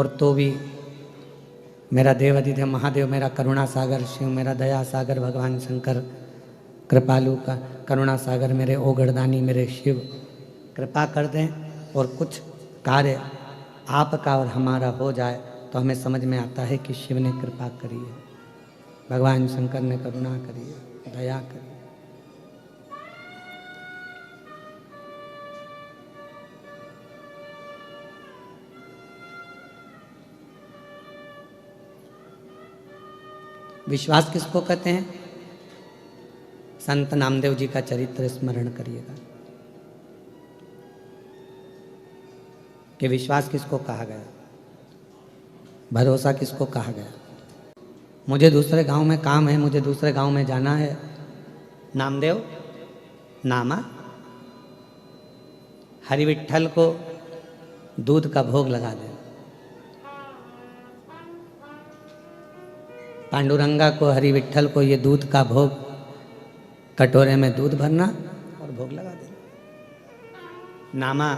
और तो भी मेरा देवाधिदेव महादेव, मेरा करुणा सागर शिव, मेरा दया सागर भगवान शंकर, कृपालु का करुणा सागर मेरे ओगड़दानी मेरे शिव कृपा कर दें और कुछ कार्य आपका और हमारा हो जाए तो हमें समझ में आता है कि शिव ने कृपा करी है, भगवान शंकर ने करुणा करी है, दया करी। विश्वास किसको कहते हैं? संत नामदेव जी का चरित्र स्मरण करिएगा कि विश्वास किसको कहा गया, भरोसा किसको कहा गया। मुझे दूसरे गांव में काम है, मुझे दूसरे गांव में जाना है, नामदेव नामा हरि विट्ठल को दूध का भोग लगा दे, पांडुरंगा को हरि विट्ठल को ये दूध का भोग, कटोरे में दूध भरना और भोग लगा देना। नामा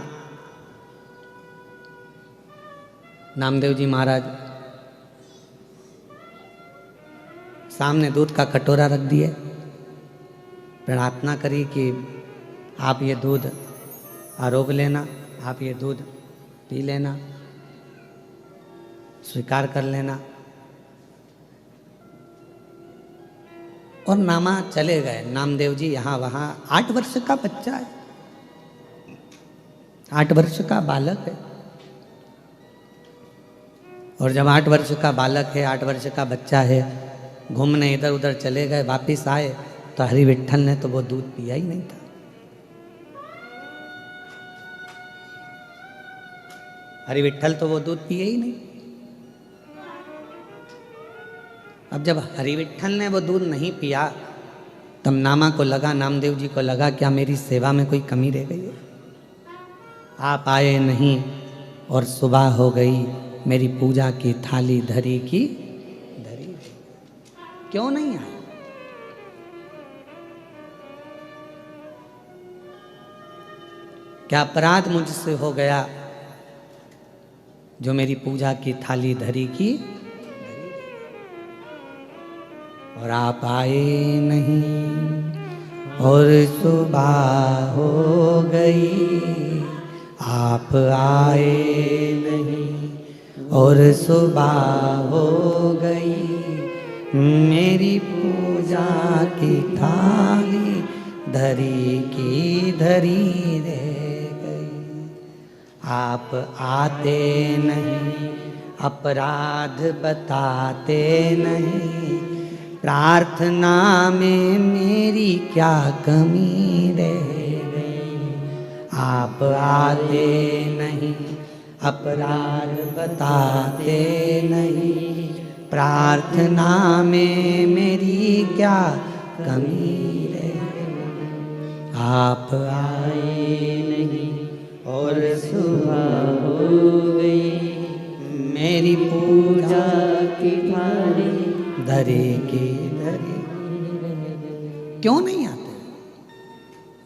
नामदेव जी महाराज सामने दूध का कटोरा रख दिए, प्रार्थना करी कि आप ये दूध आरोग लेना, आप ये दूध पी लेना, स्वीकार कर लेना। और नामा चले गए। नामदेव जी यहाँ वहाँ, 8 वर्ष का बच्चा है, 8 वर्ष का बालक है। और जब 8 वर्ष का बालक है, 8 वर्ष का बच्चा है, घूमने इधर उधर चले गए, वापिस आए तो हरि विट्ठल ने तो वो दूध पिया ही नहीं था। हरि विट्ठल तो वो दूध पिए ही नहीं। अब जब हरि विट्ठल ने वो दूध नहीं पिया तब नामा को लगा, नामदेव जी को लगा क्या मेरी सेवा में कोई कमी रह गई है। आप आए नहीं और सुबह हो गई, मेरी पूजा की थाली धरी की धरी, क्यों नहीं आए? क्या अपराध मुझसे हो गया जो मेरी पूजा की थाली धरी की और आप आए नहीं और सुबह हो गई, आप आए नहीं और सुबह हो गई, मेरी पूजा की थाली धरी की धरी रह गई। आप आते नहीं, अपराध बताते नहीं, प्रार्थना में मेरी क्या कमी रह गई। आप आते नहीं, अपराध बताते नहीं, प्रार्थना में मेरी क्या कमी रह गई। आप आए नहीं और सुबह हो गई, मेरी पूजा की थाली धरे के धरे। क्यों नहीं आते?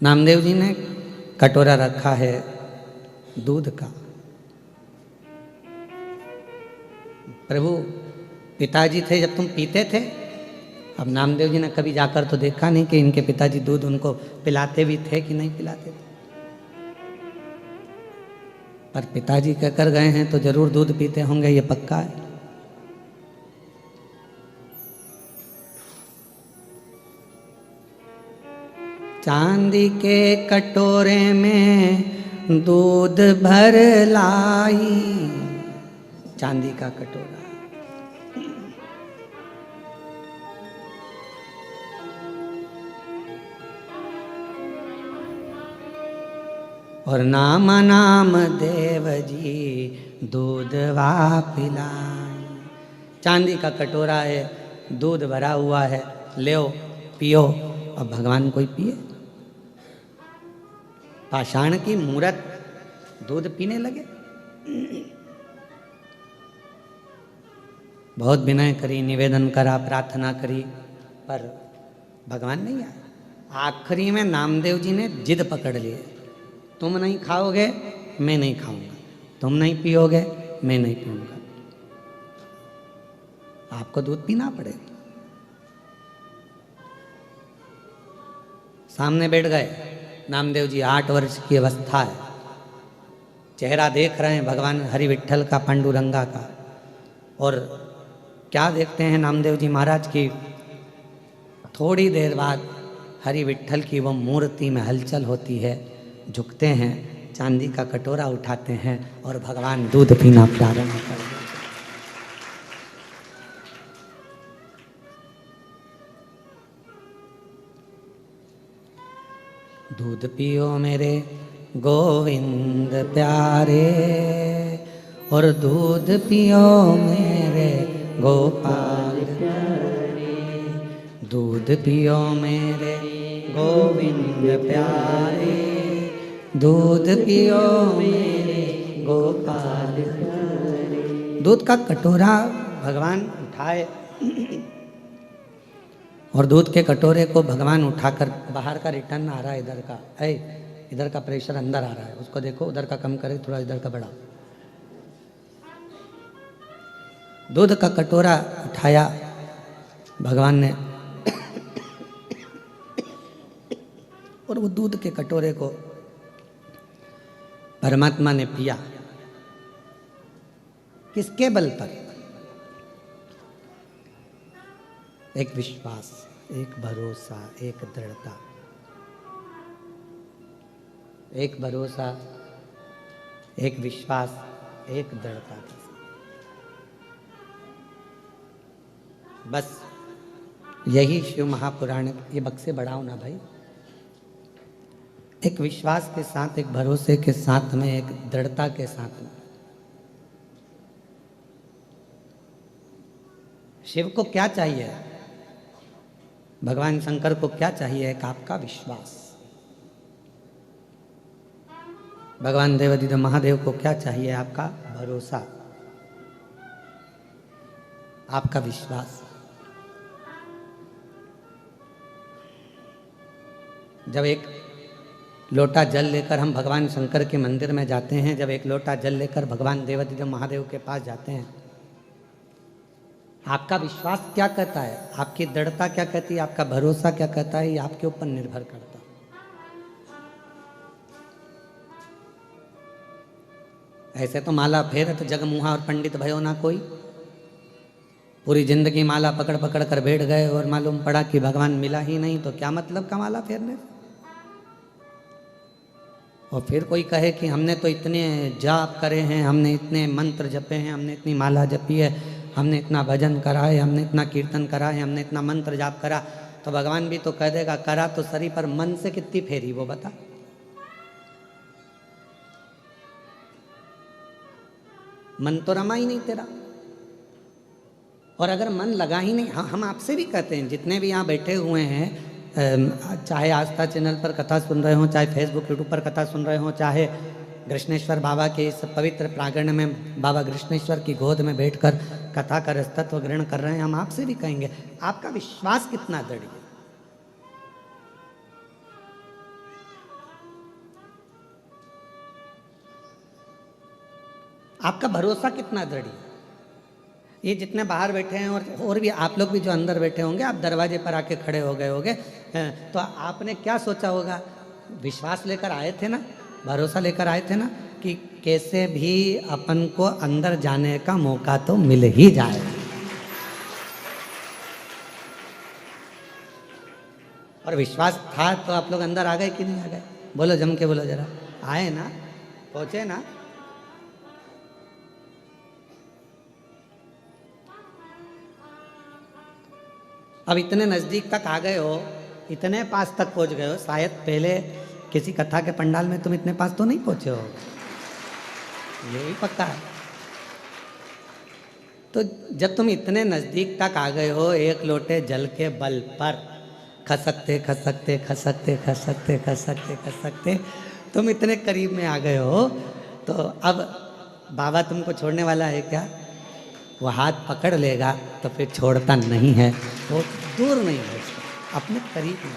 नामदेव जी ने कटोरा रखा है दूध का। प्रभु पिताजी थे जब तुम पीते थे। अब नामदेव जी ने कभी जाकर तो देखा नहीं कि इनके पिताजी दूध उनको पिलाते भी थे कि नहीं पिलाते थे, पर पिताजी कहकर गए हैं तो जरूर दूध पीते होंगे, ये पक्का है। चांदी के कटोरे में दूध भर लाई, चांदी का कटोरा, और नाम नाम देव जी दूध वा पिलाई। चांदी का कटोरा है, दूध भरा हुआ है, ले पियो। अब भगवान कोई पिए? पाषाण की मूरत दूध पीने लगे। बहुत विनय करी, निवेदन करा, प्रार्थना करी, पर भगवान नहीं आए। आखिरी में नामदेव जी ने जिद पकड़ लिए, तुम नहीं खाओगे मैं नहीं खाऊंगा, तुम नहीं पियोगे मैं नहीं पीऊंगा। आपको दूध पीना पड़ेगा। सामने बैठ गए नामदेव जी, 8 वर्ष की अवस्था है, चेहरा देख रहे हैं भगवान हरि विट्ठल का, पांडुरंगा का, और क्या देखते हैं नामदेव जी महाराज की थोड़ी देर बाद हरि विट्ठल की वो मूर्ति में हलचल होती है, झुकते हैं, चांदी का कटोरा उठाते हैं और भगवान दूध पीना प्रारंभ कर देते। दूध पियो मेरे गोविंद प्यारे, और दूध पियो मेरे गोपाल प्यारे, दूध पियो मेरे गोविंद प्यारे, दूध पियो मेरे गोपाल प्यारे। दूध का कटोरा भगवान उठाए और दूध के कटोरे को भगवान उठाकर, बाहर का रिटर्न आ रहा है इधर का, इधर का प्रेशर अंदर आ रहा है, उसको देखो, उधर का कम करे, थोड़ा इधर का बढ़ा। दूध का कटोरा उठाया भगवान ने और वो दूध के कटोरे को परमात्मा ने पिया। किसके बल पर? एक विश्वास, एक भरोसा, एक दृढ़ता, एक भरोसा, एक विश्वास, एक दृढ़ता। बस यही शिव महापुराण, ये बक्से बढ़ाओ ना भाई, एक विश्वास के साथ, एक भरोसे के साथ में, एक दृढ़ता के साथ में। शिव को क्या चाहिए? भगवान शंकर को क्या चाहिए? एक आपका विश्वास। भगवान देवाधिदेव महादेव को क्या चाहिए? आपका भरोसा, आपका विश्वास। जब एक लोटा जल लेकर हम भगवान शंकर के मंदिर में जाते हैं, जब एक लोटा जल लेकर भगवान देवाधिदेव महादेव के पास जाते हैं, आपका विश्वास क्या कहता है, आपकी दृढ़ता क्या कहती है, आपका भरोसा क्या कहता है, ये आपके ऊपर निर्भर करता है। ऐसे तो माला फेरत जगमुहा और पंडित भयो ना कोई, पूरी जिंदगी माला पकड़ पकड़ कर बैठ गए और मालूम पड़ा कि भगवान मिला ही नहीं, तो क्या मतलब का माला फेरने से? और फिर कोई कहे कि हमने तो इतने जाप करे हैं, हमने इतने मंत्र जपे हैं, हमने इतनी माला जपी है, हमने इतना भजन करा है, हमने इतना कीर्तन करा है, हमने इतना मंत्र जाप करा, तो भगवान भी तो कह देगा करा तो सरी, पर मन से कितनी फेरी वो बता। मन तो रमा ही नहीं तेरा, और अगर मन लगा ही नहीं, हम आपसे भी कहते हैं, जितने भी यहाँ बैठे हुए हैं, चाहे आस्था चैनल पर कथा सुन रहे हों, चाहे फेसबुक यूट्यूब पर कथा सुन रहे हों, चाहे कृष्णेश्वर बाबा के इस पवित्र प्रांगण में बाबा कृष्णेश्वर की गोद में बैठकर कथा का रसतत्व ग्रहण कर रहे हैं, हम आपसे भी कहेंगे आपका विश्वास कितना दृढ़ है, आपका भरोसा कितना दृढ़ है। ये जितने बाहर बैठे हैं और भी आप लोग भी जो अंदर बैठे होंगे, आप दरवाजे पर आके खड़े हो गए होंगे, तो आपने क्या सोचा होगा? विश्वास लेकर आए थे ना, भरोसा लेकर आए थे ना, कि कैसे भी अपन को अंदर जाने का मौका तो मिल ही जाए। और विश्वास था तो आप लोग अंदर आ गए कि नहीं आ गए? बोलो, जम के बोलो जरा। आए ना? पहुंचे ना? अब इतने नज़दीक तक आ गए हो, इतने पास तक पहुंच गए हो, शायद पहले किसी कथा के पंडाल में तुम इतने पास तो नहीं पहुंचे हो, यही पक्का है। तो जब तुम इतने नज़दीक तक आ गए हो, एक लोटे जल के बल पर खसकते खसकते खसकते खसकते खसकते खसकते तुम इतने करीब में आ गए हो, तो अब बाबा तुमको छोड़ने वाला है क्या? वो हाथ पकड़ लेगा तो फिर छोड़ता नहीं है, वो दूर नहीं है, अपने करीब में।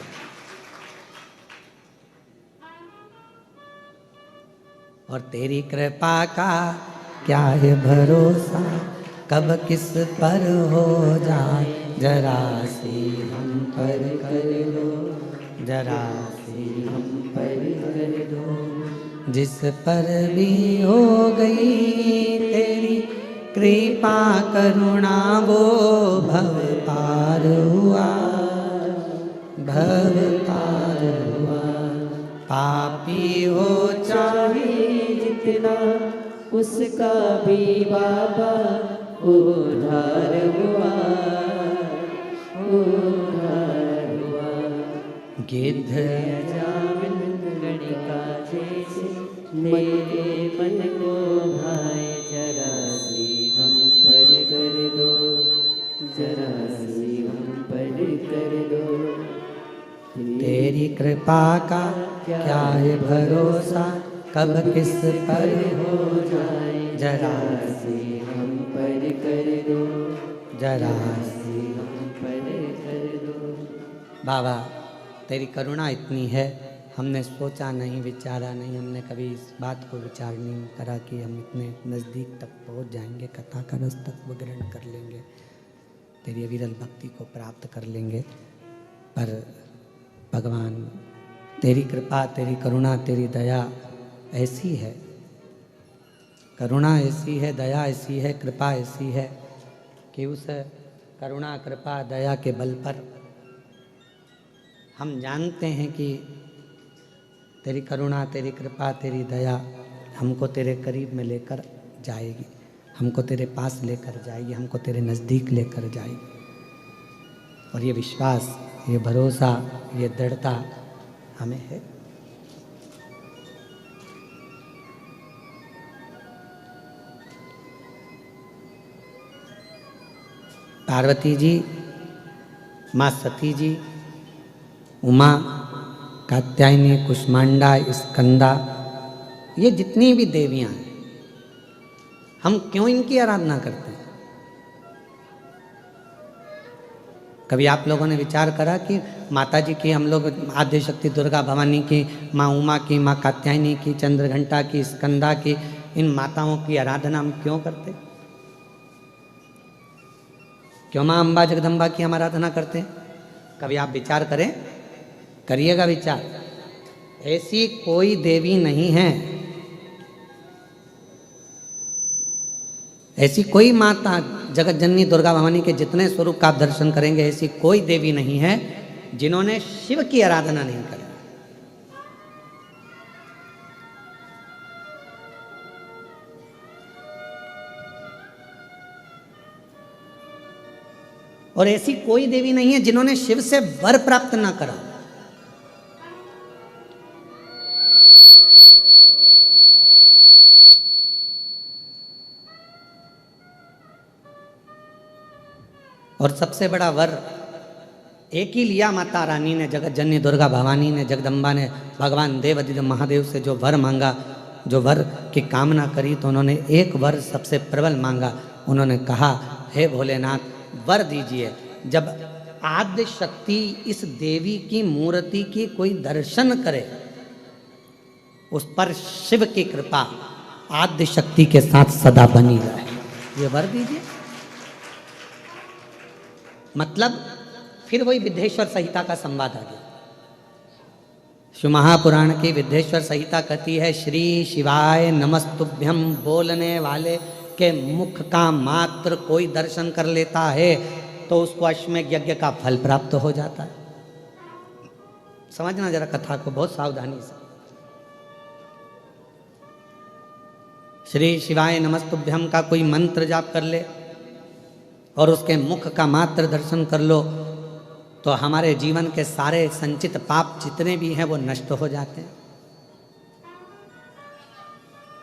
और तेरी कृपा का क्या है भरोसा, कब किस पर हो जाए, जरा सी हम पर कर दो, जरा सी हम पर कर दो। जिस पर भी हो गई तेरी कृपा करुणा, वो भव पार हुआ, भव पार हुआ। पापी हो चाहे जितना उसका भी बाबा उद्धार हुआ, उद्धार हुआ। गिद्ध अजामिल गणिका जैसे मेरे मन को भाए, जरा सी हम पर कर दो, जरा सी हम पर कर दो। तेरी कृपा का क्या है भरोसा, कब किस पर हो जाए, जरा सी हम पर कर दो, जरा सी हम पर कर दो। बाबा तेरी करुणा इतनी है, हमने सोचा नहीं, विचारा नहीं, हमने कभी इस बात को विचार नहीं करा कि हम इतने नज़दीक तक पहुंच जाएंगे, कथा का रस तक वो ग्रहण कर लेंगे, तेरी अविरल भक्ति को प्राप्त कर लेंगे। पर भगवान तेरी कृपा, तेरी करुणा, तेरी दया ऐसी है, करुणा ऐसी है, दया ऐसी है, कृपा ऐसी है कि उस करुणा कृपा दया के बल पर हम जानते हैं कि तेरी करुणा, तेरी कृपा, तेरी दया हमको तेरे करीब में लेकर जाएगी, हमको तेरे पास लेकर जाएगी, हमको तेरे नज़दीक लेकर जाएगी। और ये विश्वास, ये भरोसा, ये दृढ़ता हमें है। पार्वती जी, माँ सती जी, उमा, कात्यायनी, कुष्मांडा, स्कंदा, ये जितनी भी देवियां हैं, हम क्यों इनकी आराधना करते हैं? कभी आप लोगों ने विचार करा कि माता जी की हम लोग आद्य शक्ति दुर्गा भवानी की, माँ उमा की, माँ कात्यायनी की, चंद्रघंटा की, स्कंदा की, इन माताओं की आराधना हम क्यों करते? क्यों माँ अम्बा जगदम्बा की हम आराधना करते हैं? कभी आप विचार करें, करिएगा विचार। ऐसी कोई देवी नहीं है, ऐसी कोई माता, जगत जननी दुर्गा भवानी के जितने स्वरूप का आप दर्शन करेंगे, ऐसी कोई देवी नहीं है जिन्होंने शिव की आराधना नहीं करी। और ऐसी कोई देवी नहीं है जिन्होंने शिव से वर प्राप्त ना करा। और सबसे बड़ा वर एक ही लिया माता रानी ने, जगत जननी दुर्गा भवानी ने, जगदम्बा ने, भगवान देवाधिदेव महादेव से जो वर मांगा, जो वर की कामना करी, तो उन्होंने एक वर सबसे प्रबल मांगा। उन्होंने कहा, हे भोलेनाथ वर दीजिए, जब आद्य शक्ति इस देवी की मूर्ति की कोई दर्शन करे, उस पर शिव की कृपा आद्य शक्ति के साथ सदा बनी रहे, ये वर दीजिए। मतलब फिर वही विद्येश्वर संहिता का संवाद आ गया। शिव महापुराण की विद्येश्वर संहिता कहती है, श्री शिवाय नमस्तुभ्यम बोलने वाले के मुख का मात्र कोई दर्शन कर लेता है तो उसको अश्वमेध यज्ञ का फल प्राप्त हो जाता है। समझना जरा कथा को बहुत सावधानी से। श्री शिवाय नमस्तुभ्यम का कोई मंत्र जाप कर ले और उसके मुख का मात्र दर्शन कर लो तो हमारे जीवन के सारे संचित पाप जितने भी हैं वो नष्ट हो जाते हैं।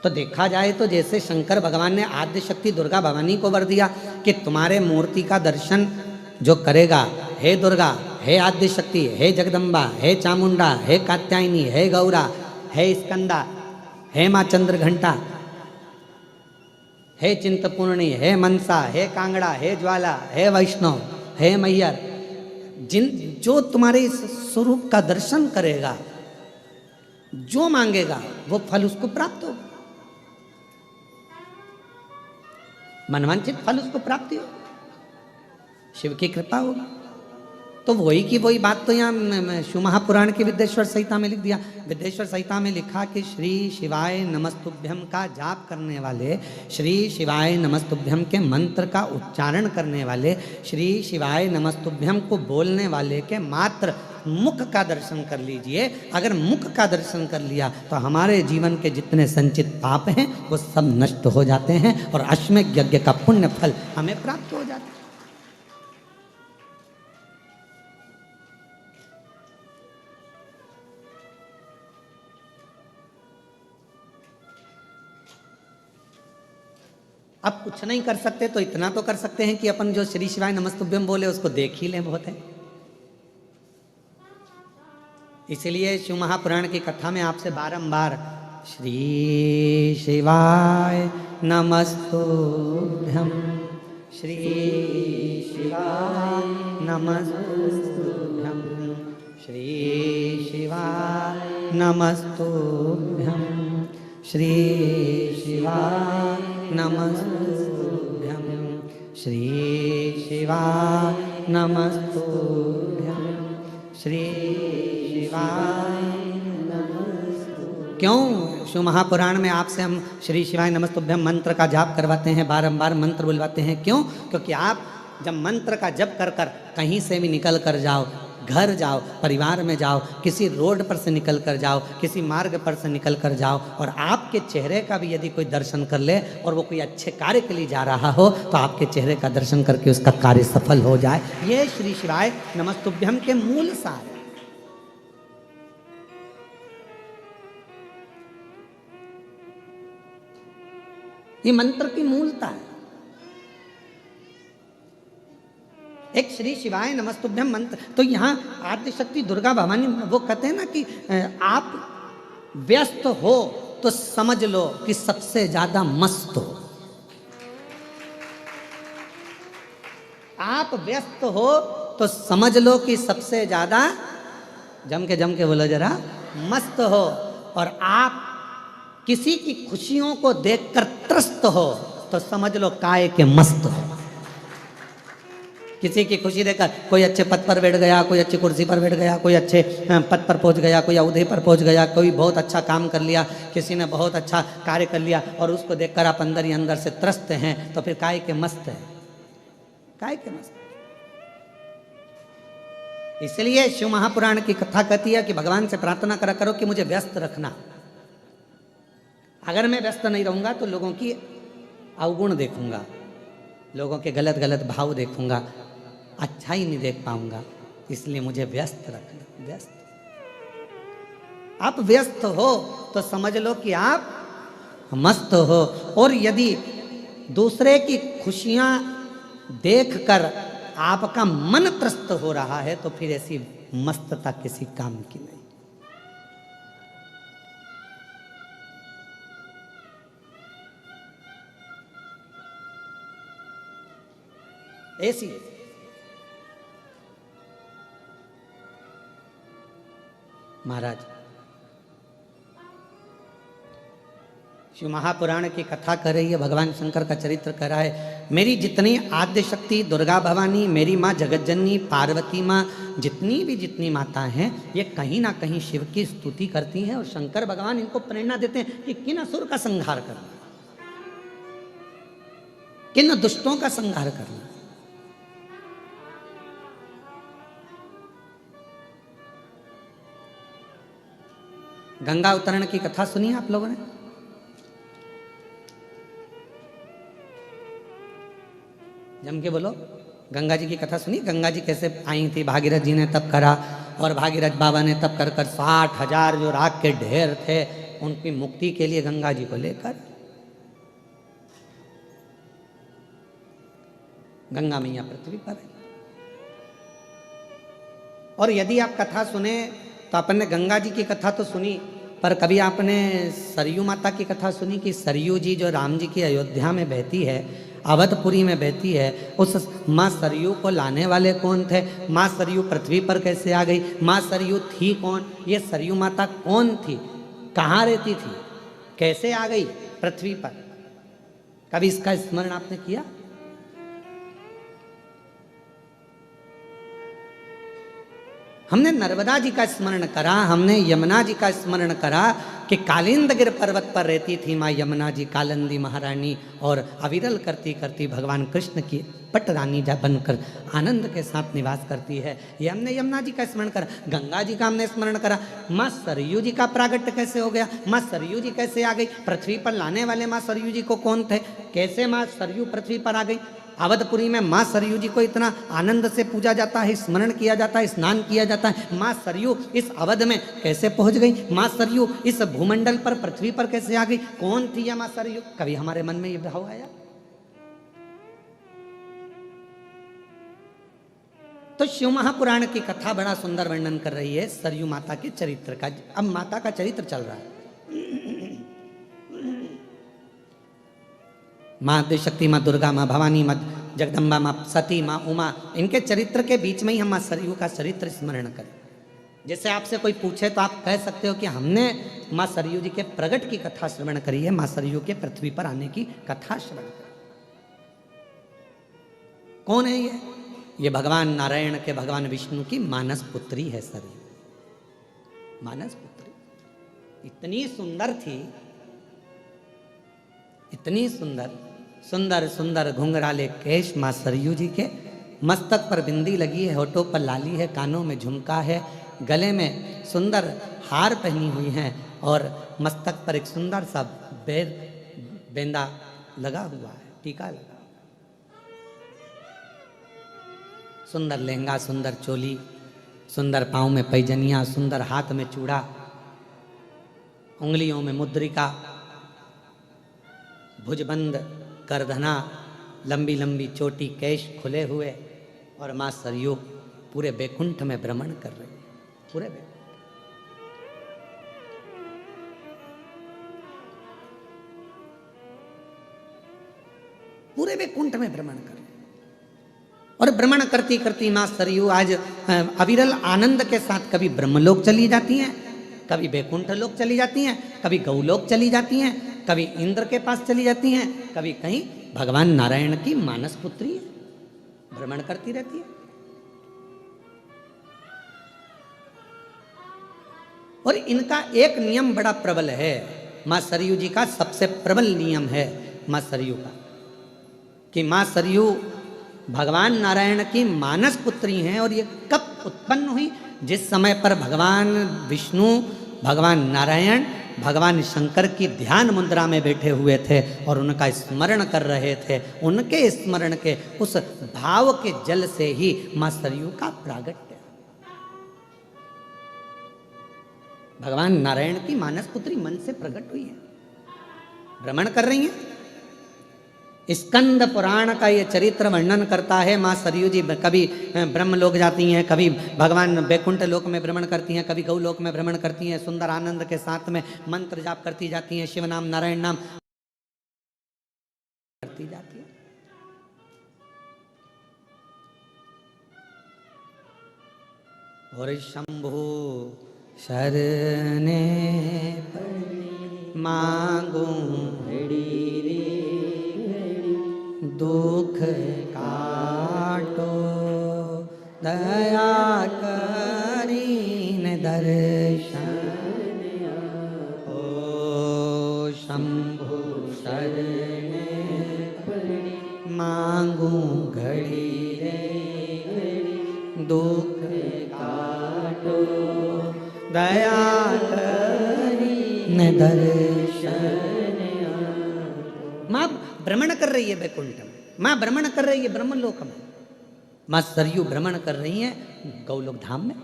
तो देखा जाए तो जैसे शंकर भगवान ने आद्य शक्ति दुर्गा भवानी को वर दिया कि तुम्हारे मूर्ति का दर्शन जो करेगा, हे दुर्गा, हे आद्य शक्ति, हे जगदम्बा, हे चामुंडा, हे कात्यायनी, हे गौरा, हे स्कंदा, हे माँ चंद्रघंटा, हे चिंतपूर्णी, हे मनसा, हे कांगड़ा, हे ज्वाला, हे वैष्णव, हे मैयर, जो तुम्हारे इस स्वरूप का दर्शन करेगा, जो मांगेगा वो फल उसको प्राप्त होगा। मनवांचित फल उसको प्राप्ति हो, शिव की कृपा होगी। तो वही की वही बात तो यहाँ शिव महापुराण की विद्येश्वर संहिता में लिख दिया। विद्येश्वर संहिता में लिखा कि श्री शिवाय नमस्तुभ्यम का जाप करने वाले, श्री शिवाय नमस्तुभ्यम के मंत्र का उच्चारण करने वाले, श्री शिवाय नमस्तुभ्यम को बोलने वाले के मात्र मुख का दर्शन कर लीजिए। अगर मुख का दर्शन कर लिया तो हमारे जीवन के जितने संचित पाप हैं वो सब नष्ट हो जाते हैं और अश्वमेध यज्ञ का पुण्य फल हमें प्राप्त हो जाता है। अब कुछ नहीं कर सकते तो इतना तो कर सकते हैं कि अपन जो श्री शिवाय नमस्तुभ्यम बोले उसको देख ही लें, बहुत है। इसलिए शिव महापुराण की कथा में आपसे बारंबार श्री शिवाय नमस्तुभ्यम, श्री शिवाय नमस्तुभ्यम, श्री शिवाय नमस्तुभ्यम, श्री शिवाय नमस्तुभ्यम, श्री शिवाय नमस्तुभ्यम, श्री शिवाय नमस्तुभ्यम। क्यों शिव महापुराण में आपसे हम श्री शिवाय नमस्तुभ्यम मंत्र का जाप करवाते हैं, बारंबार मंत्र बुलवाते हैं? क्यों? क्योंकि आप जब मंत्र का जप कर कर कहीं से भी निकल कर जाओ, घर जाओ, परिवार में जाओ, किसी रोड पर से निकल कर जाओ, किसी मार्ग पर से निकल कर जाओ और आपके चेहरे का भी यदि कोई दर्शन कर ले और वो कोई अच्छे कार्य के लिए जा रहा हो तो आपके चेहरे का दर्शन करके उसका कार्य सफल हो जाए। ये श्री शिवाय नमस्तुभ्यम के मूल सार है। ये मंत्र की मूलता है। एक श्री शिवाय नमस्तुभ्यम मंत्र। तो यहाँ आद्य शक्ति दुर्गा भवानी वो कहते हैं ना कि आप व्यस्त हो तो समझ लो कि सबसे ज्यादा मस्त हो। आप व्यस्त हो तो समझ लो कि सबसे ज्यादा जम के बोलो जरा मस्त हो। और आप किसी की खुशियों को देखकर त्रस्त हो तो समझ लो काय के मस्त हो। किसी की खुशी देखकर कोई अच्छे पद पर बैठ गया, कोई अच्छी कुर्सी पर बैठ गया, कोई अच्छे पद पर पहुंच गया, कोई अवधि पर पहुंच गया, कोई बहुत अच्छा काम कर लिया, किसी ने बहुत अच्छा कार्य कर लिया और उसको देखकर आप अंदर ही अंदर से त्रस्त हैं तो फिर काय के मस्त है, काय के मस्त। इसलिए शिव महापुराण की कथा कहती है कि भगवान से प्रार्थना करा करो कि मुझे व्यस्त रखना। अगर मैं व्यस्त नहीं रहूंगा तो लोगों की अवगुण देखूंगा, लोगों के गलत गलत भाव देखूंगा, अच्छा ही नहीं देख पाऊंगा। इसलिए मुझे व्यस्त रखना। व्यस्त, आप व्यस्त हो तो समझ लो कि आप मस्त हो। और यदि दूसरे की खुशियां देखकर आपका मन त्रस्त हो रहा है तो फिर ऐसी मस्तता किसी काम की नहीं। ऐसी महाराज शिव महापुराण की कथा कर रही है, भगवान शंकर का चरित्र कर रहा है। मेरी जितनी आद्य शक्ति दुर्गा भवानी, मेरी माँ जगज्जननी, पार्वती माँ, जितनी माता हैं ये कहीं ना कहीं शिव की स्तुति करती हैं और शंकर भगवान इनको प्रेरणा देते हैं कि किन असुर का संहार करना, किन दुष्टों का संहार करना। गंगा अवतरण की कथा सुनी आप लोगों ने? जम के बोलो, गंगा जी की कथा सुनी? गंगा जी कैसे आई थी, भागीरथ जी ने तप करा और भागीरथ बाबा ने तप कर 60,000 जो राख के ढेर थे उनकी मुक्ति के लिए गंगा जी को लेकर गंगा मैया पृथ्वी पर आई। और यदि आप कथा सुने तो अपन ने गंगा जी की कथा तो सुनी, पर कभी आपने सरयू माता की कथा सुनी कि सरयू जी जो राम जी की अयोध्या में बहती है, अवधपुरी में बहती है, उस माँ सरयू को लाने वाले कौन थे? माँ सरयू पृथ्वी पर कैसे आ गई? माँ सरयू थी कौन? ये सरयू माता कौन थी? कहाँ रहती थी? कैसे आ गई पृथ्वी पर? कभी इसका स्मरण आपने किया? हमने नर्मदा जी का स्मरण करा, हमने यमुना जी का स्मरण करा कि कालिंदगिर पर्वत पर रहती थी माँ यमुना जी, कालिंदी महारानी, और अविरल करती करती भगवान कृष्ण की पट रानी जा बनकर आनंद के साथ निवास करती है। ये हमने यमुना जी का स्मरण करा। गंगा जी का हमने स्मरण करा। माँ सरयू जी का प्रागट्य कैसे हो गया? माँ सरयू जी कैसे आ गई? पृथ्वी पर लाने वाले माँ सरयू जी को कौन थे? कैसे माँ सरयू पृथ्वी पर आ गई? अवधपुरी में माँ सरयू जी को इतना आनंद से पूजा जाता है, स्मरण किया जाता है, स्नान किया जाता है। माँ सरयू इस अवध में कैसे पहुंच गई? माँ सरयू इस भूमंडल पर, पृथ्वी पर कैसे आ गई? कौन थी यह माँ सरयू? कभी हमारे मन में ये भाव आया? तो शिव महापुराण की कथा बड़ा सुंदर वर्णन कर रही है सरयू माता के चरित्र का। अब माता का चरित्र चल रहा है। माँ आदिशक्ति, माँ दुर्गा, माँ भवानी, माँ जगदम्बा, माँ सती, माँ उमा, इनके चरित्र के बीच में ही हम माँ सरयू का चरित्र स्मरण करें। जैसे आपसे कोई पूछे तो आप कह सकते हो कि हमने माँ सरयू जी के प्रगट की कथा श्रवण करी है, माँ सरयू के पृथ्वी पर आने की कथा श्रवण करी। कौन है ये? ये भगवान नारायण के, भगवान विष्णु की मानस पुत्री है सरयू। मानस पुत्री इतनी सुंदर थी, इतनी सुंदर, सुंदर सुंदर घुंघराले केश माँ सरयू जी के, मस्तक पर बिंदी लगी है, होठों पर लाली है, कानों में झुमका है, गले में सुंदर हार पहनी हुई हैं और मस्तक पर एक सुंदर सा बेंदा लगा हुआ है, टीका लगा। सुंदर लहंगा, सुंदर चोली, सुंदर पाँव में पैजनिया, सुंदर हाथ में चूड़ा, उंगलियों में मुद्रिका, भुजबंद करधना, लंबी लंबी चोटी, केश खुले हुए, और माँ सरयू पूरे बैकुंठ में भ्रमण कर रही है। पूरे बैकुंठ में भ्रमण कर रही है। और भ्रमण करती करती माँ सरयू आज अविरल आनंद के साथ कभी ब्रह्मलोक चली जाती हैं, कभी बैकुंठ लोक चली जाती हैं, कभी गौलोक चली जाती हैं, कभी इंद्र के पास चली जाती हैं, कभी कहीं भगवान नारायण की मानस पुत्री है, भ्रमण करती रहती है। और इनका एक नियम बड़ा प्रबल है, माँ सरयू जी का सबसे प्रबल नियम है माँ सरयू का, कि माँ सरयू भगवान नारायण की मानस पुत्री हैं। और ये कब उत्पन्न हुई? जिस समय पर भगवान विष्णु, भगवान नारायण, भगवान शंकर की ध्यान मुद्रा में बैठे हुए थे और उनका स्मरण कर रहे थे, उनके स्मरण के उस भाव के जल से ही माँ सरयू का प्रागट्य। भगवान नारायण की मानस पुत्री मन से प्रकट हुई है, भ्रमण कर रही हैं। स्कंद पुराण का ये चरित्र वर्णन करता है। माँ सरयू जी कभी ब्रह्मलोक जाती हैं, कभी भगवान बैकुंठ लोक में भ्रमण करती हैं, कभी गौलोक में भ्रमण करती हैं, सुंदर आनंद के साथ में मंत्र जाप करती जाती हैं, शिव नाम नारायण नाम करती जाती है। और शंभु शरणे मांगू दुख काटो, दया करीन दर्शन ओ शंभु शरण मांगू घड़ी रे, दुख काटो दया करीन दर्शन। माँ भ्रमण कर रही है बैकुंठ में, माँ भ्रमण कर रही है ब्रह्मलोक में, माँ सरयू भ्रमण कर रही है गौलोक धाम में,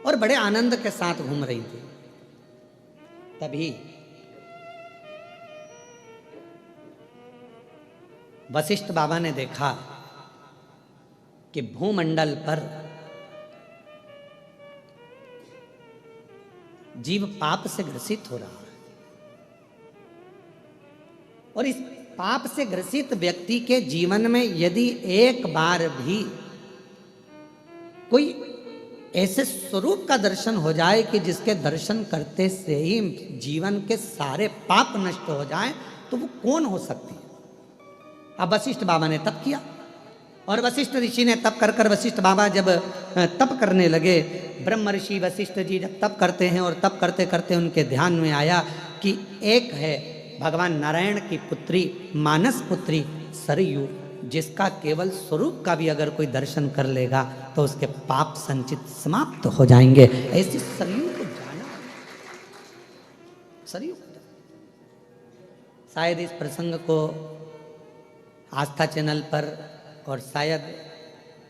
और बड़े आनंद के साथ घूम रही थी। तभी वशिष्ठ बाबा ने देखा कि भूमंडल पर जीव पाप से ग्रसित हो रहा है, और इस पाप से ग्रसित व्यक्ति के जीवन में यदि एक बार भी कोई ऐसे स्वरूप का दर्शन हो जाए कि जिसके दर्शन करते से ही जीवन के सारे पाप नष्ट हो जाएं, तो वो कौन हो सकती है? अब वशिष्ठ बाबा ने तप किया, और वशिष्ठ ऋषि ने तप कर वशिष्ठ बाबा जब तप करने लगे, ब्रह्म ऋषि वशिष्ठ जी जब तप करते हैं और तप करते करते उनके ध्यान में आया कि एक है भगवान नारायण की पुत्री, मानस पुत्री सरयू, जिसका केवल स्वरूप का भी अगर कोई दर्शन कर लेगा तो उसके पाप संचित समाप्त हो जाएंगे। ऐसी सरयू को जाना, सरयू शायद इस प्रसंग को आस्था चैनल पर और शायद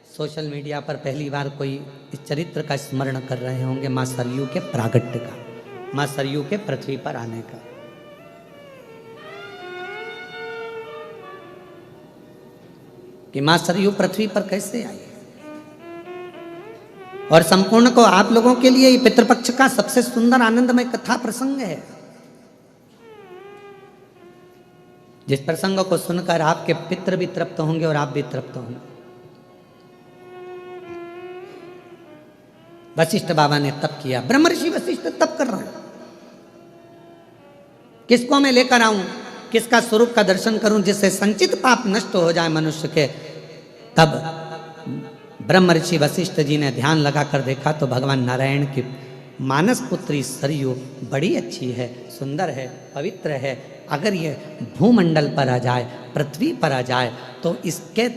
सोशल मीडिया पर पहली बार कोई इस चरित्र का स्मरण कर रहे होंगे, माँ सरयू के प्रागट्य का, माँ सरयू के पृथ्वी पर आने का। कि माँ सरयू पृथ्वी पर कैसे आई, और संपूर्ण को आप लोगों के लिए ये पितृपक्ष का सबसे सुंदर आनंदमय कथा प्रसंग है, जिस प्रसंग को सुनकर आपके पितृ भी तृप्त होंगे और आप भी तृप्त होंगे। वशिष्ठ बाबा ने तप किया, ब्रह्म ऋषि वशिष्ठ तप कर रहे हैं, किसको मैं लेकर आऊं, किसका स्वरूप का दर्शन करूं जिससे संचित पाप नष्ट हो जाए मनुष्य के। तब ब्रह्म ऋषि वशिष्ठ जी ने ध्यान लगाकर देखा तो भगवान नारायण की मानस पुत्री सरयू बड़ी अच्छी है, सुंदर है, पवित्र है। अगर ये भूमंडल पर आ जाए, पृथ्वी पर आ जाए, तो इसके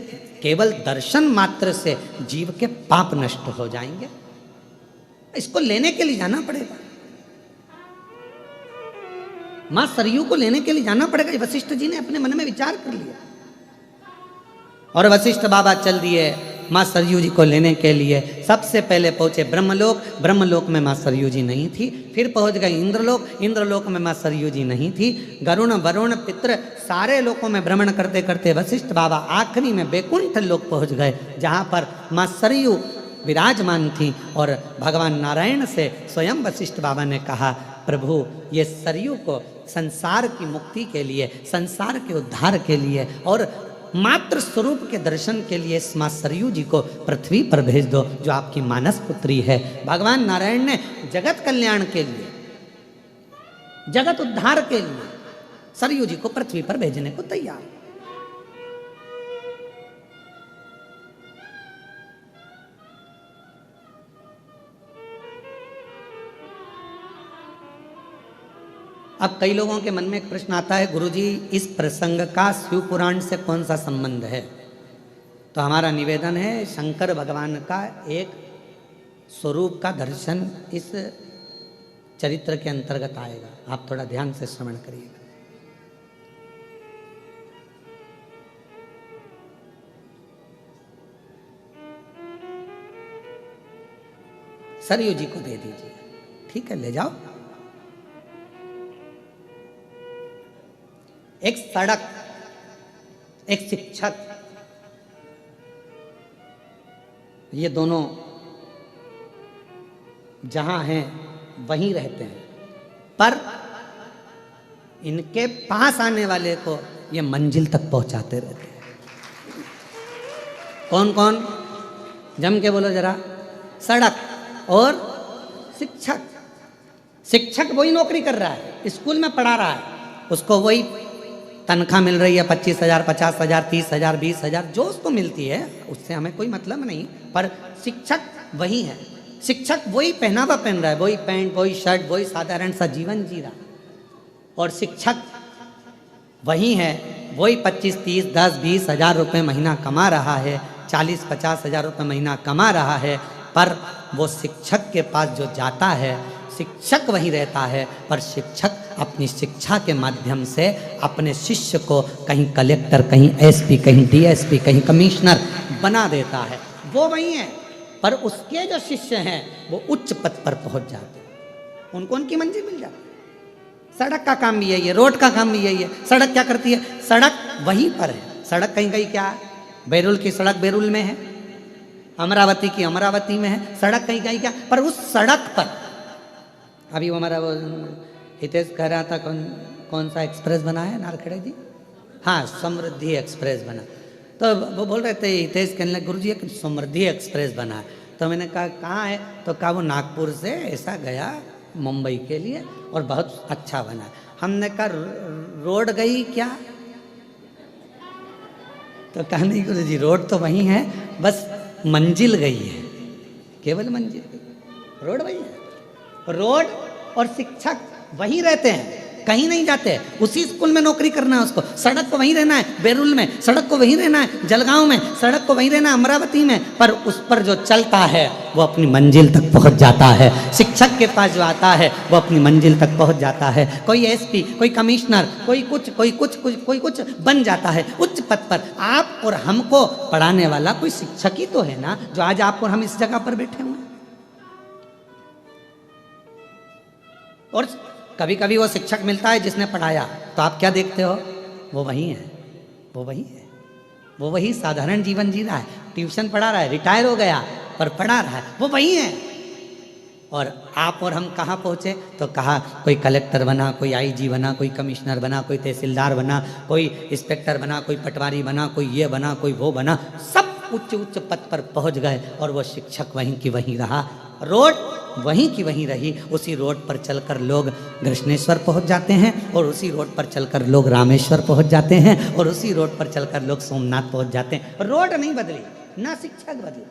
केवल दर्शन मात्र से जीव के पाप नष्ट हो जाएंगे। इसको लेने के लिए जाना पड़ेगा, मां सरयू को लेने के लिए जाना पड़ेगा। वशिष्ठ जी ने अपने मन में विचार कर लिया, और वशिष्ठ बाबा चल दिए मां सरयू जी को लेने के लिए। सबसे पहले पहुंचे ब्रह्मलोक, ब्रह्मलोक में मां सरयू जी नहीं थी। फिर पहुंच गए इंद्रलोक, इंद्रलोक में मां सरयू जी नहीं थी। गरुण वरुण पितृ सारे लोकों में भ्रमण करते करते वशिष्ठ बाबा आखिरी में बैकुंठ लोक पहुंच गए, जहां पर मां सरयू विराजमान थी। और भगवान नारायण से स्वयं वशिष्ठ बाबा ने कहा, प्रभु ये सरयू को संसार की मुक्ति के लिए, संसार के उद्धार के लिए और मात्र स्वरूप के दर्शन के लिए इस मां सरयू जी को पृथ्वी पर भेज दो, जो आपकी मानस पुत्री है। भगवान नारायण ने जगत कल्याण के लिए, जगत उद्धार के लिए सरयू जी को पृथ्वी पर भेजने को तैयार। अब कई लोगों के मन में एक प्रश्न आता है, गुरुजी इस प्रसंग का शिव पुराण से कौन सा संबंध है? तो हमारा निवेदन है, शंकर भगवान का एक स्वरूप का दर्शन इस चरित्र के अंतर्गत आएगा। आप थोड़ा ध्यान से श्रवण करिएगा। सरयू जी को दे दीजिए, ठीक है, ले जाओ। एक सड़क, एक शिक्षक, ये दोनों जहां हैं वहीं रहते हैं, पर इनके पास आने वाले को ये मंजिल तक पहुंचाते रहते हैं। कौन कौन? जम के बोलो जरा। सड़क और शिक्षक। शिक्षक वही नौकरी कर रहा है, स्कूल में पढ़ा रहा है, उसको वही तनख्वाह मिल रही है, 25,000, 50,000, 30,000, 20,000, जो उसको मिलती है, उससे हमें कोई मतलब नहीं। पर शिक्षक वही है, शिक्षक वही पहनावा पहन रहा है, वही पैंट, वही शर्ट, वही साधारण सा जीवन जी रहा। और शिक्षक वही है, वही 25, 30, 10, 20 हजार रुपये महीना कमा रहा है, 40, 50 हजार रुपये महीना कमा रहा है। पर वो शिक्षक के पास जो जाता है, शिक्षक वही रहता है, पर शिक्षक अपनी शिक्षा के माध्यम से अपने शिष्य को कहीं कलेक्टर, कहीं एसपी, कहीं डीएसपी, कहीं कमिश्नर बना देता है। वो वही है, पर उसके जो शिष्य हैं वो उच्च पद पर पहुंच जाते हैं, उनको उनकी मंजिल मिल जाती है। सड़क का काम भी यही है, रोड का काम भी यही है। सड़क क्या करती है? सड़क वहीं पर है। सड़क कहीं कहीं क्या है? बैरुल की सड़क बैरुल में है, अमरावती की अमरावती में है। सड़क कहीं कहीं क्या, पर उस सड़क पर अभी वो हमारा वो हितेश कह रहा था, कौन सा एक्सप्रेस बना है नारखेड़े जी? हाँ, समृद्धि एक्सप्रेस बना। तो वो बोल रहे थे, हितेश कहने लगे, गुरुजी एक समृद्धि एक्सप्रेस बना है। तो तो मैंने कहा कहाँ है, तो कहा वो नागपुर से ऐसा गया मुंबई के लिए और बहुत अच्छा बना। हमने कहा रोड गई क्या, तो कहा नहीं गुरु जी रोड तो वही है, बस मंजिल गई है, केवल मंजिल, रोड वही है। रोड और शिक्षक वहीं रहते हैं, कहीं नहीं जाते। उसी स्कूल में नौकरी करना है उसको, सड़क को वहीं रहना है, बेरुल में सड़क को वहीं रहना है, जलगांव में सड़क को वहीं रहना है, अमरावती में, पर उस पर जो चलता है वो अपनी मंजिल तक पहुंच जाता है। शिक्षक के पास जो आता है वो अपनी मंजिल तक पहुंच जाता है। कोई एसपी, कोई कमिश्नर, कोई कुछ बन जाता है उच्च पद पर। आप और हमको पढ़ाने वाला कोई शिक्षक ही तो है ना, जो आज आप और हम इस जगह पर बैठे हुए हैं। और कभी कभी वो शिक्षक मिलता है जिसने पढ़ाया, तो आप क्या देखते हो, वो वही है, वो वही है, वो वही साधारण जीवन जी रहा है, ट्यूशन पढ़ा रहा है, रिटायर हो गया पर पढ़ा रहा है, वो वही है। और आप और हम कहाँ पहुँचे, तो कहा कोई कलेक्टर बना, कोई आईजी बना, कोई कमिश्नर बना, कोई तहसीलदार बना, कोई इंस्पेक्टर बना, कोई पटवारी बना, कोई ये बना, कोई वो बना, सब उच्च उच्च पद पर पहुँच गए और वो शिक्षक वहीं की वहीं रहा, रोड वहीं की वहीं रही। उसी रोड पर चलकर लोग कृष्णेश्वर पहुंच जाते हैं, और उसी रोड पर चलकर लोग रामेश्वर पहुंच जाते हैं, और उसी रोड पर चलकर लोग सोमनाथ पहुंच जाते हैं। रोड नहीं बदली, ना शिक्षक बदले,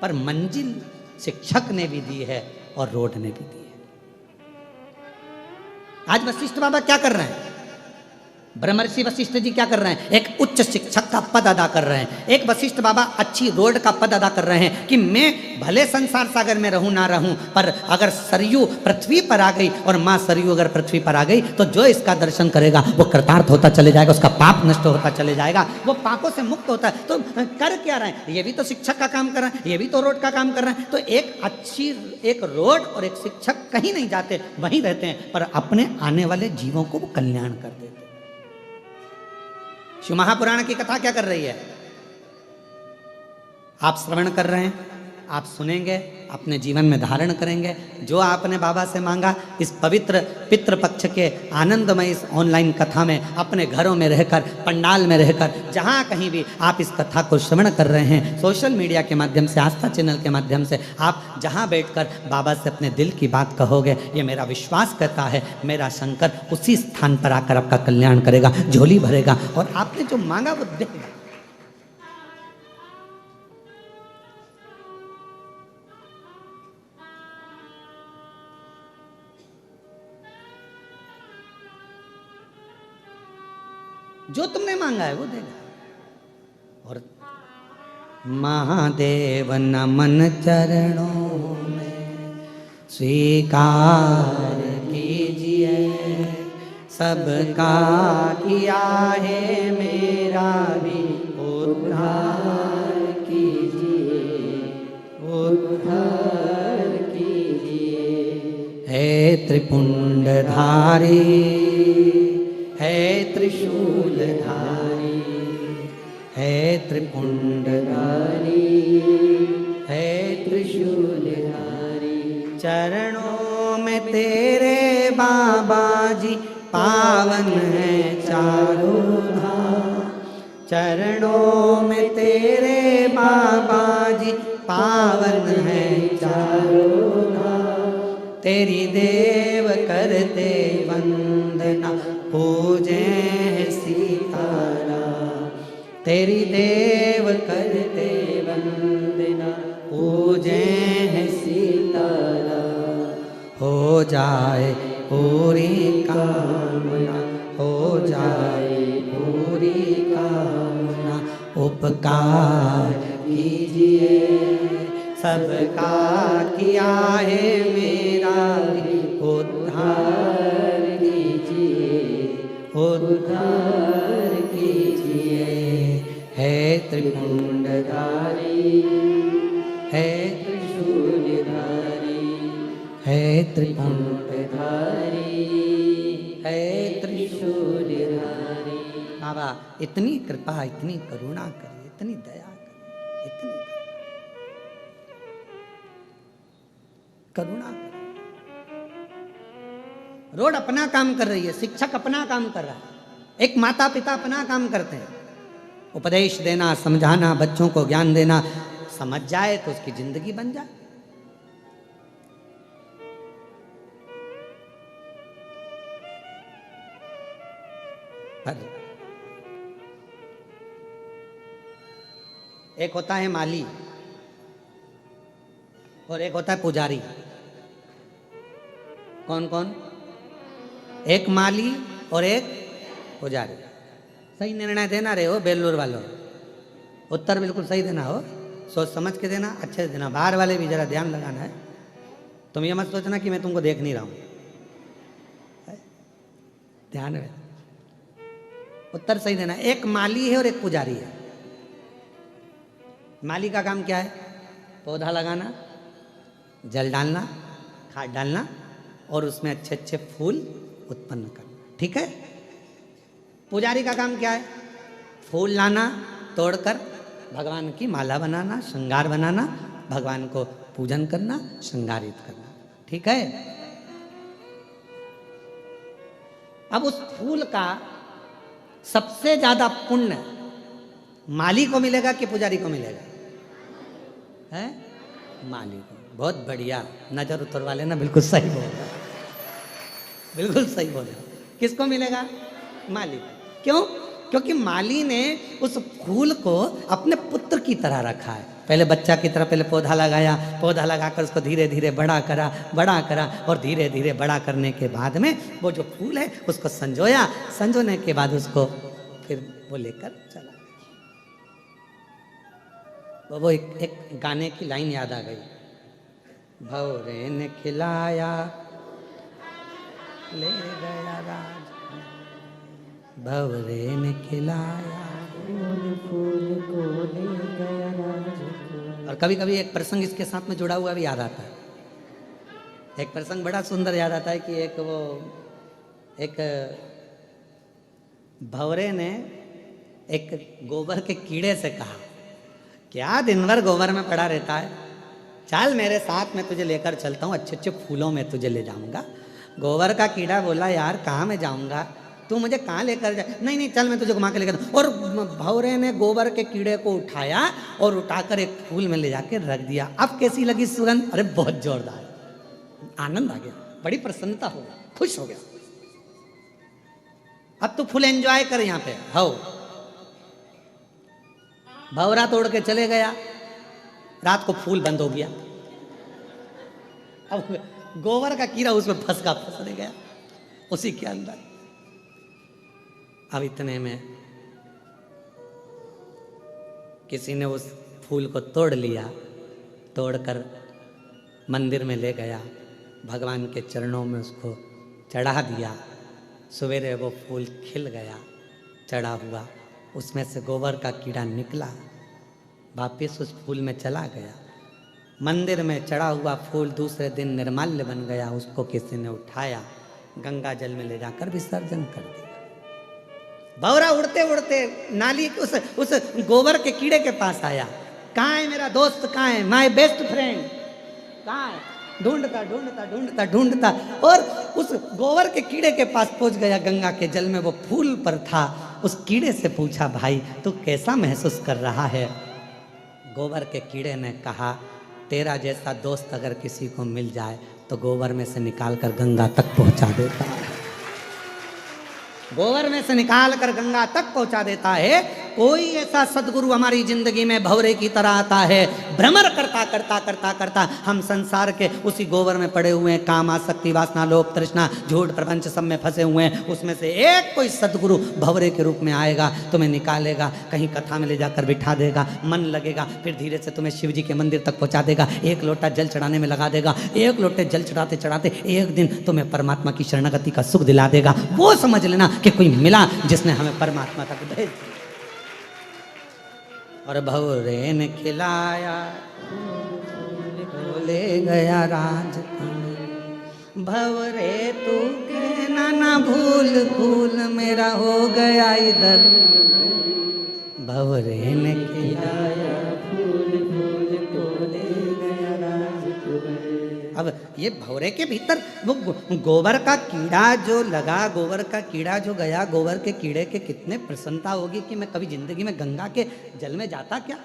पर मंजिल शिक्षक ने भी दी है और रोड ने भी दी है। आज वशिष्ठ बाबा क्या कर रहे हैं, ब्रह्मर्षि वशिष्ठ जी क्या कर रहे हैं, एक उच्च शिक्षक का पद अदा कर रहे हैं। एक वशिष्ठ बाबा अच्छी रोड का पद अदा कर रहे हैं कि मैं भले संसार सागर में रहूं ना रहूं, पर अगर सरयू पृथ्वी पर आ गई और माँ सरयू अगर पृथ्वी पर आ गई तो जो इसका दर्शन करेगा वो कृतार्थ होता चले जाएगा, उसका पाप नष्ट होता चले जाएगा, वो पापों से मुक्त होता है। तो कर क्या रहे हैं, ये भी तो शिक्षक का काम कर रहे हैं, ये भी तो रोड का काम कर रहे हैं। तो एक रोड और एक शिक्षक कहीं नहीं जाते, वहीं रहते हैं, पर अपने आने वाले जीवों को वो कल्याण कर देते हैं। शिव महापुराण की कथा क्या कर रही है, आप श्रवण कर रहे हैं, आप सुनेंगे, अपने जीवन में धारण करेंगे। जो आपने बाबा से मांगा इस पवित्र पितृपक्ष के आनंदमय इस ऑनलाइन कथा में, अपने घरों में रहकर, पंडाल में रहकर, जहाँ कहीं भी आप इस कथा को श्रवण कर रहे हैं, सोशल मीडिया के माध्यम से, आस्था चैनल के माध्यम से, आप जहाँ बैठकर बाबा से अपने दिल की बात कहोगे, ये मेरा विश्वास कहता है मेरा शंकर उसी स्थान पर आकर आपका कल्याण करेगा, झोली भरेगा और आपने जो मांगा वो देगा। जो तुमने मांगा है वो देगा। और महादेव नमन चरणों में स्वीकार कीजिए, सबका किया है मेरा भी उद्धार कीजिए, उद्धार कीजिए। है त्रिपुंडधारी, है त्रिशूलधारी, है त्रिपुंडधारी, है त्रिशूलधारी। चरणों में तेरे बाबा जी पावन है चारों धाम, चरणों में तेरे बाबा जी पावन है चारों धाम। तेरी देव करते वंदना पूजे सीताराम, तेरी देव करते वंदना पूजे सीताराम। हो जाए पूरी कामना, हो जाए पूरी कामना, उपकार कीजिए, सबका किया है मेरा उद्धार कीजिए, उद्धार कीजिए। है त्रिपुंडधारी, है त्रिशूलधारी, है त्रिपुंडधारी, है त्रिशूलधारी। बाबा इतनी कृपा, इतनी करुणा करिए, इतनी दया करिए, इतनी करुणा करिए। रोड अपना काम कर रही है, शिक्षक अपना काम कर रहा है, एक माता पिता अपना काम करते हैं, उपदेश देना, समझाना, बच्चों को ज्ञान देना, समझ जाए तो उसकी जिंदगी बन जाए। पर एक होता है माली और एक होता है पुजारी। कौन कौन? एक माली और एक पुजारी। सही निर्णय देना रहे हो बेलूर वालों, उत्तर बिल्कुल सही देना हो, सोच समझ के देना, अच्छे से देना। बाहर वाले भी जरा ध्यान लगाना है। तुम ये मत सोचना कि मैं तुमको देख नहीं रहा हूं, ध्यान में उत्तर सही देना। एक माली है और एक पुजारी है। माली का काम क्या है? पौधा लगाना, जल डालना, खाद डालना और उसमें अच्छे अच्छे फूल उत्पन्न करना, ठीक है। पुजारी का काम क्या है? फूल लाना, तोड़कर भगवान की माला बनाना, श्रृंगार बनाना, भगवान को पूजन करना, श्रृंगारित करना, ठीक है। अब उस फूल का सबसे ज्यादा पुण्य माली को मिलेगा कि पुजारी को मिलेगा? है माली को। बहुत बढ़िया, नजर उतर वाले ना, बिल्कुल सही बोल रहे, बिल्कुल सही बोल रहे। किसको मिलेगा? माली को। क्यों? क्योंकि माली ने उस फूल को अपने पुत्र की तरह रखा है। पहले बच्चा की तरह पहले पौधा लगाया, पौधा लगाकर उसको धीरे धीरे बड़ा करा और धीरे धीरे बड़ा करने के बाद में वो जो फूल है उसको संजोया, संजोने के बाद उसको फिर वो लेकर चला। वो एक गाने की लाइन याद आ गई, भंवरे ने खिलाया ले गया राज, भंवरे ने खिलाया फूल को ले गया राज। और कभी कभी एक प्रसंग इसके साथ में जुड़ा हुआ भी याद आता है। एक प्रसंग बड़ा सुंदर याद आता है कि एक भंवरे ने एक गोबर के कीड़े से कहा, क्या दिन भर गोबर में पड़ा रहता है, चल मेरे साथ में तुझे लेकर चलता हूँ, अच्छे अच्छे फूलों में तुझे ले जाऊंगा। गोबर का कीड़ा बोला, यार कहाँ मैं जाऊंगा, तू मुझे कहाँ लेकर जा? नहीं नहीं चल मैं तुझे घुमा के लेकर। और भंवरे ने गोबर के कीड़े को उठाया और उठाकर एक फूल में ले जाके रख दिया। अब कैसी लगी सुगंध? अरे बहुत जोरदार, आनंद आ गया, बड़ी प्रसन्नता हो गई, खुश हो गया। अब तू फुल एंजॉय कर यहाँ पे। हो भंवरा तोड़ के चले गया, रात को फूल बंद हो गया। अब गोबर का कीड़ा उसमें फंस गया उसी के अंदर। अब इतने में किसी ने उस फूल को तोड़ लिया, तोड़कर मंदिर में ले गया, भगवान के चरणों में उसको चढ़ा दिया। सवेरे वो फूल खिल गया, चढ़ा हुआ, उसमें से गोबर का कीड़ा निकला, वापिस उस फूल में चला गया। मंदिर में चढ़ा हुआ फूल दूसरे दिन निर्माल्य बन गया, उसको किसी ने उठाया, गंगा जल में ले जाकर विसर्जन कर दिया। भंवरा उड़ते उड़ते नाली उस गोबर के कीड़े के पास आया, कहाँ है मेरा दोस्त, कहाँ है माय बेस्ट फ्रेंड, कहाँ है? ढूंढता ढूंढता ढूंढता ढूंढता और उस गोबर के कीड़े के पास पहुंच गया। गंगा के जल में वो फूल पर था। उस कीड़े से पूछा, भाई तू कैसा महसूस कर रहा है? गोबर के कीड़े ने कहा, तेरा जैसा दोस्त अगर किसी को मिल जाए तो गोबर में से निकाल कर गंगा तक पहुंचा देता है, गोबर में से निकाल कर गंगा तक पहुंचा देता है। कोई ऐसा सदगुरु हमारी जिंदगी में भंवरे की तरह आता है, भ्रमर करता करता करता करता हम संसार के उसी गोबर में पड़े हुए हैं, काम आसक्ति वासना लोभ तृष्णा झूठ प्रपंच सब में फंसे हुए हैं। उसमें से एक कोई सदगुरु भंवरे के रूप में आएगा, तुम्हें निकालेगा, कहीं कथा में ले जाकर बिठा देगा, मन लगेगा, फिर धीरे से तुम्हें शिव जी के मंदिर तक पहुंचा देगा, एक लोटा जल चढ़ाने में लगा देगा। एक लोटे जल चढ़ाते चढ़ाते एक दिन तुम्हें परमात्मा की शरणागति का सुख दिला देगा। वो समझ लेना कि कोई मिला जिसने हमें परमात्मा तक भेज दिया। और भंवरे ने खिलाया ले गया राज, भंवरे तू कहना ना भूल भूल मेरा हो गया इधर, भंवरे ने खिलाया फूल फूल को ले गया राज। अब ये भंवरे के भीतर वो गोबर का कीड़ा जो लगा, गोबर का कीड़ा जो गया, गोबर के कीड़े के कितने प्रसन्नता होगी कि मैं कभी जिंदगी में गंगा के जल में जाता क्या,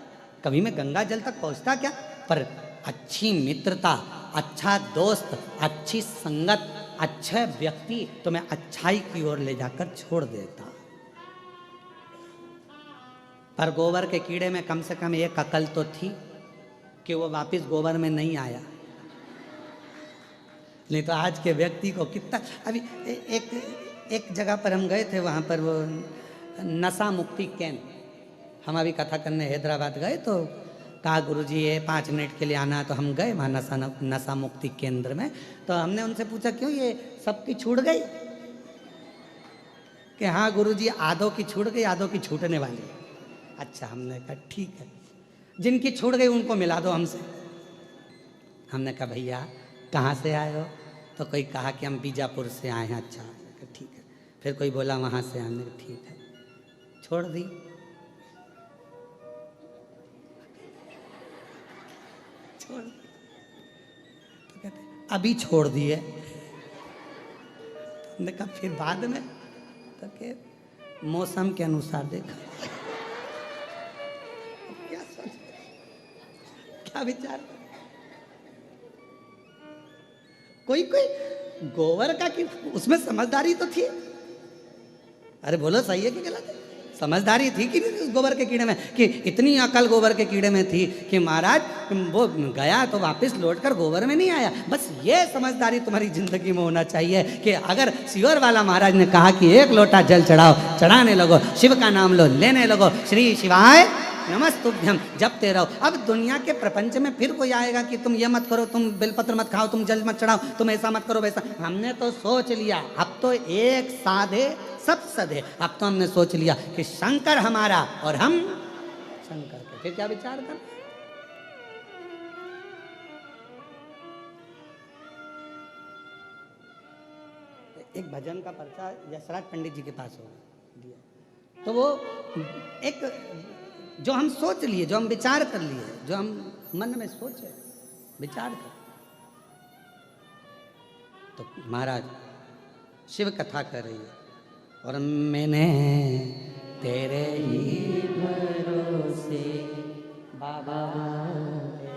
कभी मैं गंगा जल तक पहुंचता क्या, पर अच्छी मित्रता, अच्छा दोस्त, अच्छी संगत, अच्छे व्यक्ति तो मैं अच्छाई की ओर ले जाकर छोड़ देता। पर गोबर के कीड़े में कम से कम एक अकल तो थी कि वो वापस गोबर में नहीं आया। नहीं तो आज के व्यक्ति को कितना, अभी एक जगह पर हम गए थे, वहाँ पर वो नशा मुक्ति केंद्र, हम अभी कथा करने हैदराबाद गए तो कहा गुरुजी ये 5 मिनट के लिए आना है, तो हम गए वहाँ नशा मुक्ति केंद्र में। तो हमने उनसे पूछा क्यों ये सबकी छूट गई, कि हाँ गुरुजी आधों की छूट गई, आधों की छूटने वाली है। अच्छा, हमने कहा ठीक है, जिनकी छूट गई उनको मिला दो हमसे। हमने कहा भैया कहाँ से आए हो, तो कोई कहा कि हम बीजापुर से आए हैं। अच्छा, ठीक है। फिर कोई बोला वहाँ से आने, ठीक है, छोड़ दी। छोड़ दी तो कहते अभी छोड़ दिए। हमने कहा फिर बाद में, तो कह मौसम के अनुसार देखा। क्या सोच, क्या विचार, कोई गोबर का कि उसमें समझदारी तो थी। अरे बोलो सही है कि गलत है? समझदारी थी कि नहीं उस गोबर के कीड़े में, कि इतनी अकल गोबर के कीड़े में थी कि महाराज वो गया तो वापस लौटकर गोबर में नहीं आया। बस ये समझदारी तुम्हारी जिंदगी में होना चाहिए कि अगर सियोर वाला महाराज ने कहा कि 1 लोटा जल चढ़ाओ, चढ़ाने लगो, शिव का नाम लो, लेने लगो, श्री शिवाय नमस्तुभ्यम जपते रहो। अब दुनिया के प्रपंच में फिर कोई आएगा कि तुम ये मत करो, तुम बेलपत्र मत खाओ, तुम जल मत चढ़ाओ, तुम ऐसा मत करो वैसा। हमने तो सोच लिया, अब तो एक साधे सब सधे। अब तो हमने सोच लिया कि शंकर हमारा और हम शंकर के, फिर क्या विचार कर। एक भजन का पर्चा यशराज पंडित जी के पास हो दिया, तो वो एक जो हम सोच लिए, जो हम विचार कर लिए, जो हम मन में सोचे विचार कर, तो महाराज शिव कथा कर रही है और मैंने तेरे ही भरोसे बाबा,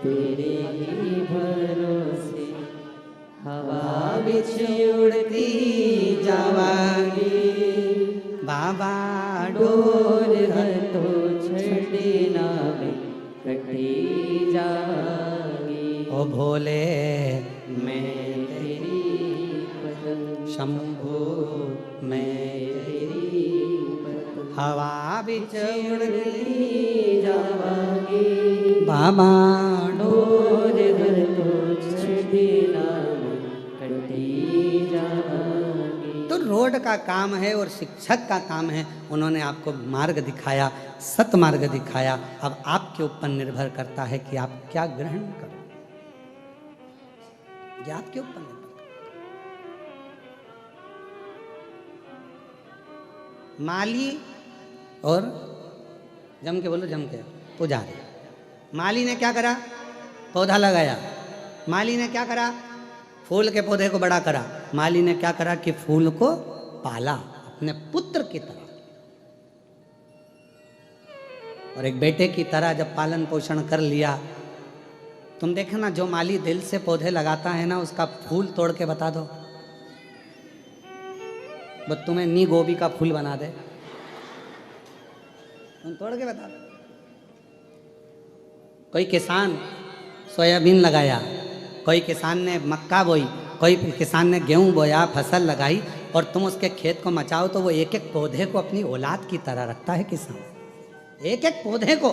तेरे ही भरोसे हवा बिछ उड़ती जावांगी। बाबा डोर है तो छड़ना में कटी जावांगी। ओ भोले मैं तेरी पदम शंभु मैं तेरी पदम हवा बिच उड़ती जावांगी। बाबा डोर है तो छड़ना में कटी जावांगी। तो रोड का काम है और शिक्षक का काम है, उन्होंने आपको मार्ग दिखाया, सतमार्ग दिखाया। अब आपके ऊपर निर्भर करता है कि आप क्या ग्रहण करो, ये आपके ऊपर निर्भर करता है। माली और जम के बोलो, जम के पुजारी। माली ने क्या करा, पौधा लगाया। माली ने क्या करा, फूल के पौधे को बड़ा करा। माली ने क्या करा कि फूल को पाला अपने पुत्र की तरह, और एक बेटे की तरह जब पालन पोषण कर लिया। तुम देखना, जो माली दिल से पौधे लगाता है ना, उसका फूल तोड़ के बता दो, वो तुम्हें नी गोभी का फूल बना दे, तुम तोड़ के बता दो। कोई किसान सोयाबीन लगाया, कोई किसान ने मक्का बोई, कोई किसान ने गेहूं बोया, फसल लगाई, और तुम उसके खेत को मचाओ तो वो एक एक पौधे को अपनी औलाद की तरह रखता है किसान। एक एक पौधे को,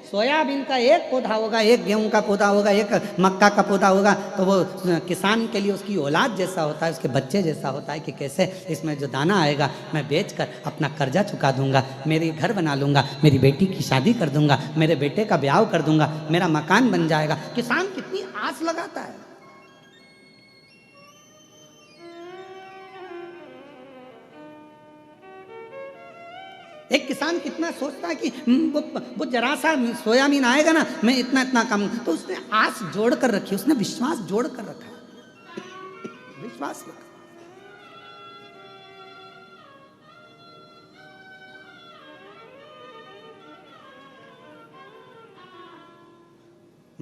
सोयाबीन का एक पौधा होगा, एक गेहूं का पौधा होगा, एक मक्का का पौधा होगा, तो वो किसान के लिए उसकी औलाद जैसा होता है, उसके बच्चे जैसा होता है कि कैसे इसमें जो दाना आएगा मैं बेचकर अपना कर्जा चुका दूंगा, मेरी घर बना लूंगा, मेरी बेटी की शादी कर दूंगा, मेरे बेटे का ब्याह कर दूंगा, मेरा मकान बन जाएगा। किसान कितनी आस लगाता है। एक किसान कितना सोचता है कि वो जरा सा सोयाबीन आएगा ना, मैं इतना इतना कम, तो उसने आस जोड़ कर रखी, उसने विश्वास जोड़ कर रखा, विश्वास रखा।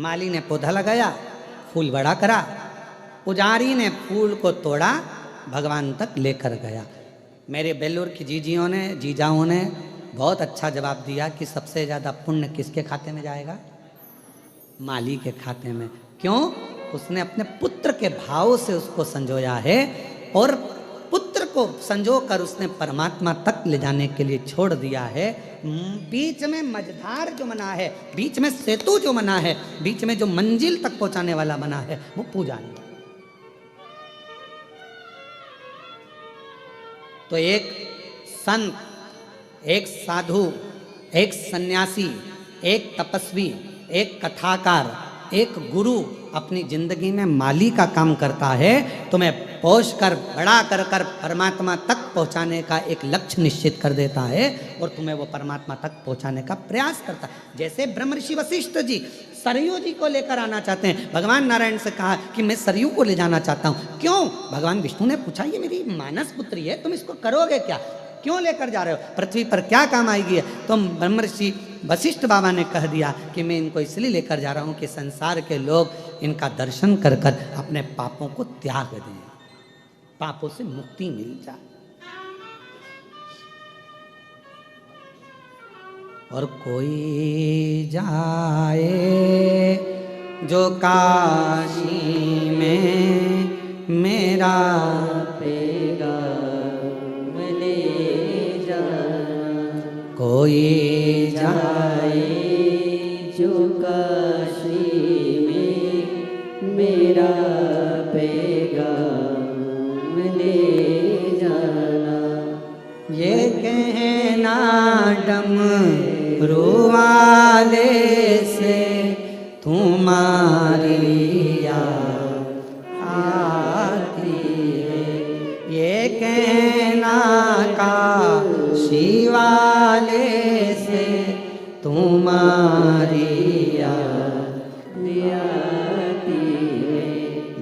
माली ने पौधा लगाया, फूल बड़ा करा, पुजारी ने फूल को तोड़ा, भगवान तक लेकर गया। मेरे बेलूर की जीजाओं ने बहुत अच्छा जवाब दिया कि सबसे ज़्यादा पुण्य किसके खाते में जाएगा? माली के खाते में। क्यों? उसने अपने पुत्र के भाव से उसको संजोया है, और पुत्र को संजो कर उसने परमात्मा तक ले जाने के लिए छोड़ दिया है। बीच में मझधार जो बना है, बीच में सेतु जो बना है, बीच में जो मंजिल तक पहुंचाने वाला बना है, वो पुजारी। तो एक संत, एक साधु, एक सन्यासी, एक तपस्वी, एक कथाकार, एक गुरु अपनी जिंदगी में माली का काम करता है, तुम्हें पोष कर बड़ा कर कर परमात्मा तक पहुंचाने का एक लक्ष्य निश्चित कर देता है, और तुम्हें वो परमात्मा तक पहुंचाने का प्रयास करता है। जैसे ब्रह्मर्षि वशिष्ठ जी सरयू जी को लेकर आना चाहते हैं। भगवान नारायण से कहा कि मैं सरयू को ले जाना चाहता हूँ। क्यों? भगवान विष्णु ने पूछा, ये मेरी मानस पुत्री है, तुम इसको करोगे क्या? क्यों लेकर जा रहे हो? पृथ्वी पर क्या काम आएगी है? तो ब्रह्मर्षि वशिष्ठ बाबा ने कह दिया कि मैं इनको इसलिए लेकर जा रहा हूँ कि संसार के लोग इनका दर्शन कर कर अपने पापों को त्याग दें, पापों से मुक्ति मिल जाए। और कोई जाए जो काशी में मेरा पेगा ले जाना, कोई जाए जो काशी में मेरा पेगा ले जाना। ये कहना डमरू वाले से तुम्हारी याद आती है, ये कहना काशी वाले से तुम्हारी याद आती है।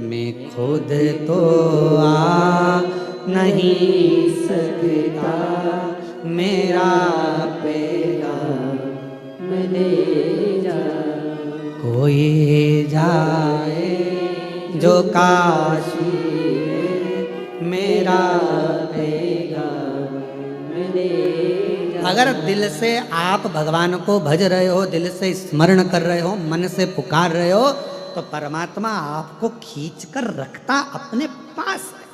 मैं खुद तो आ नहीं सकता, मेरा पैगाम ले जा। कोई जाए जो काशी में मेरा पैगाम ले जा। अगर दिल से आप भगवान को भज रहे हो, दिल से स्मरण कर रहे हो, मन से पुकार रहे हो, तो परमात्मा आपको खींच कर रखता अपने पास है।